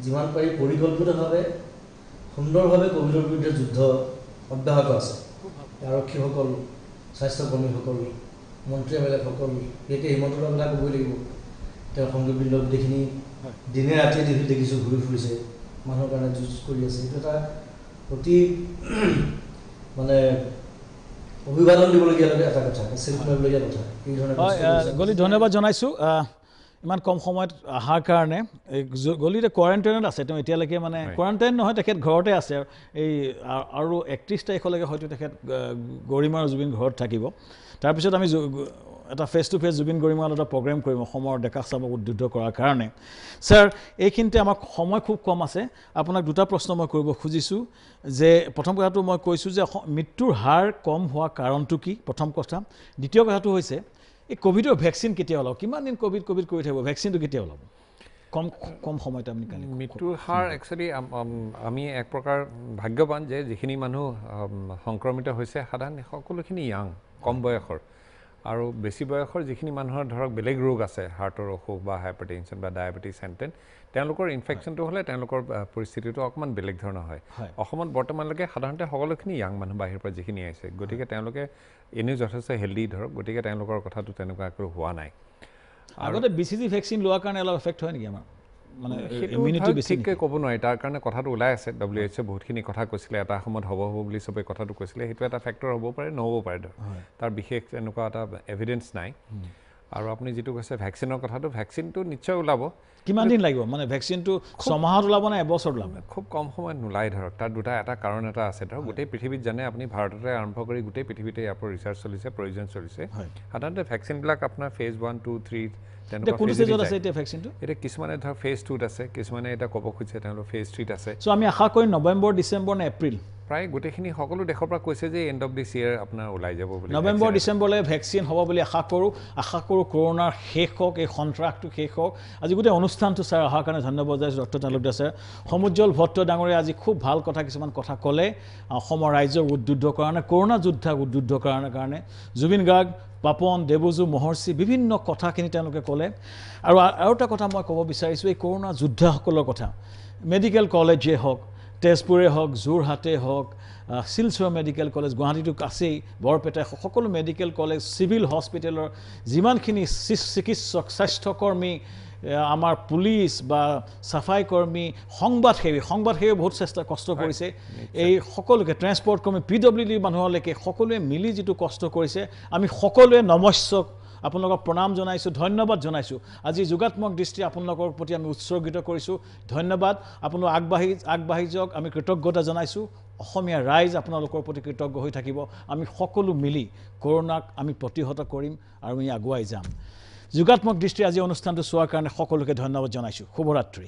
যিমান পাৰি পৰিকল্পিতভাৱে সুন্দৰভাৱে কোভিডৰ বিৰুদ্ধে যুদ্ধ অব্যাহত আছে। আৰক্ষীসকল, স্বাস্থ্যকৰ্মীসকল, মন্ত্ৰী এমেলেসকল, বিশেষকৈ হিমন্ত দাৰ কথা ক'বই লাগিব। তেওঁৰ সংগীবৃন্দ গোটেইখিনি দিনে ৰাতিয়ে টিভিত দেখিছোঁ ঘূৰি ফুৰিছে, মানুহৰ কাৰণে যুঁজ কৰি আছে। এইটো এটা অতি মানে অভিবাদন দিবলগীয়া এটা কথা, চেল্ফ কৰিবলগীয়া কথা। এই ধৰণে গলি ধন্যবাদ জনাইছোঁ ইমান কম সময়ত অহাৰ কাৰণে। গলিতে কোৱাৰেণ্টাইনত আছে তেওঁ এতিয়ালৈকে, মানে কোৱাৰেণ্টাইন নহয়, তেখেত ঘৰতে আছে। এই আৰু 31 তাৰিখলৈকে হয়তো তেখেত গৰিমা আৰু জুবিন ঘৰত থাকিব। তাৰপিছত আমি এটা ফেচ টু ফেচ জুবিন গৰিমাৰ এটা প্ৰগ্ৰেম কৰিম অসমৰ ডেকা চামক উদ্বুদ্ধ কৰাৰ কাৰণে। ছাৰ, এইখিনিতে আমাৰ সময় খুব কম আছে। আপোনাক দুটা প্ৰশ্ন মই কৰিব খুজিছোঁ। যে প্ৰথম কথাটো মই কৈছোঁ যে মৃত্যুৰ হাৰ কম হোৱাৰ কাৰণটো কি, প্ৰথম কথা। দ্বিতীয় কথাটো হৈছে এই কোভিডৰ ভেকচিন কেতিয়া ওলাব? কিমান দিন কোভিড কৰি থাকিব? ভেকচিনটো কেতিয়া ওলাব? কম সময়তে আপুনি কালি মৃত্যুৰ হাৰ একচুৱেলি আমি এক প্ৰকাৰ ভাগ্যৱান যে যিখিনি মানুহ সংক্ৰমিত হৈছে সাধাৰণ সকলোখিনি য়াং, কম বয়সৰ। আৰু বেছি বয়সৰ যিখিনি মানুহৰ ধৰক বেলেগ ৰোগ আছে, হাৰ্টৰ অসুখ বা হাইপাৰটেনশ্যন বা ডায়েবেটিছ হেনটেন, তেওঁলোকৰ ইনফেকশ্যনটো হ'লে তেওঁলোকৰ পৰিস্থিতিটো অকণমান বেলেগ ধৰণৰ হয়। অসমত বৰ্তমানলৈকে সাধাৰণতে সকলোখিনি য়াং মানুহ বাহিৰৰ পৰা যিখিনি আহিছে, গতিকে তেওঁলোকে এনেও যথেষ্ট হেল্ডি ধৰক, গতিকে তেওঁলোকৰ কথাটো তেনেকুৱাকৈ হোৱা নাই। আগতে BCG ভেকচিন লোৱাৰ কাৰণে অলপ এফেক্ট হয় নেকি আমাৰ? মানে ঠিককৈ ক'ব নোৱাৰি, তাৰ কাৰণে কথাটো ওলাই আছে। WHO বহুতখিনি কথা কৈছিলে, এটা সময়ত হ'ব বুলি চবেই কথাটো কৈছিলে। সেইটো এটা ফেক্টৰ হ'ব পাৰে, নহ'ব পাৰে ধৰক, তাৰ বিশেষ এনেকুৱা এটা এভিডেঞ্চ নাই। আৰু আপুনি যিটো কৈছে ভেকচিনৰ কথাটো, ভেকচিনটো নিশ্চয় ওলাব। কিমান দিন লাগিব? মানে ভেকচিনটো 6 মাহত ওলাব নে এবছৰত ওলাব? খুব কম সময়ত নোলায় ধৰক। তাৰ এটা কাৰণ এটা আছে ধৰক, গোটেই পৃথিৱীত জানে আপুনি, ভাৰততে আৰম্ভ কৰি গোটেই পৃথিৱীতে ইয়াৰ পৰা ৰিচাৰ্চ চলিছে, প্ৰয়োজন চলিছে। সাধাৰণতে ভেকচিনবিলাক আপোনাৰ ফেজ 1, 2, 3 এতিয়া কিছুমানে ধৰক ফেজ 2ত আছে, কিছুমানে এতিয়া ক'ব খুজিছে তেওঁলোক ফেজ 3ত আছে। চ' আমি আশা কৰিম নৱেম্বৰ, ডিচেম্বৰ নে এপ্ৰিল? প্ৰায় গোটেইখিনি সকলো দেশৰ পৰা কৈছে যে এণ্ড অফ দিছ ইয়েৰ আপোনাৰ ওলাই যাব বুলি। নৱেম্বৰ, ডিচেম্বৰলৈ ভেকচিন হ'ব বুলি আশা কৰোঁ। কৰোনাৰ শেষ হওক, এই সন্ত্ৰাসটো শেষ হওক। আজি গোটেই অনুষ্ঠানটো ছাৰ অহাৰ কাৰণে ধন্যবাদ জনাইছোঁ ডক্টৰ তালুকদাৰ ছাৰ। সমুজ্জ্বল ভট্ট ডাঙৰীয়া আজি খুব ভাল কথা কিছুমান কথা ক'লে অসমৰ ৰাইজক উদ্বুদ্ধ কাৰণে, কৰোনা যোদ্ধাক উদ্বুদ্ধ কৰাৰ কাৰণে। জুবিন গাৰ্গ, পাপন, দেৱজু, মহৰ্ষি বিভিন্ন কথাখিনি তেওঁলোকে ক'লে। আৰু এটা কথা মই ক'ব বিচাৰিছোঁ, এই কৰোনা যোদ্ধাসকলৰ কথা। মেডিকেল কলেজেই হওক, তেজপুৰে হওক, যোৰহাটে হওক, শিলচৰ মেডিকেল কলেজ, গুৱাহাটীতো আছেই, বৰপেটাই হওক, সকলো মেডিকেল কলেজ, চিভিল হস্পিটেলৰ যিমানখিনি চিকিৎসক, স্বাস্থ্যকৰ্মী, আমাৰ পুলিচ বা চাফাই কৰ্মী, সংবাদসেৱী বহুত কষ্ট কৰিছে। এই সকলোকে ট্ৰেন্সপৰ্ট কৰ্মী, PWD মানুহলৈকে সকলোৱে মিলি যিটো কষ্ট কৰিছে, আমি সকলোৱে নমস্যক আপোনালোকক প্ৰণাম জনাইছোঁ, ধন্যবাদ জনাইছোঁ। আজি যোগাত্মক দৃষ্টি আপোনালোকৰ প্ৰতি আমি উৎসৰ্গিত কৰিছোঁ। ধন্যবাদ। আপোনালোক আগবাঢ়ি যাওক, আমি কৃতজ্ঞতা জনাইছোঁ। অসমীয়া ৰাইজ আপোনালোকৰ প্ৰতি কৃতজ্ঞ হৈ থাকিব। আমি সকলো মিলি কৰোনাক আমি প্ৰতিহত কৰিম আৰু আমি আগুৱাই যাম। যোগাত্মক দৃষ্টি আজি অনুষ্ঠানটো চোৱাৰ কাৰণে সকলোকে ধন্যবাদ জনাইছোঁ। শুভৰাত্ৰি।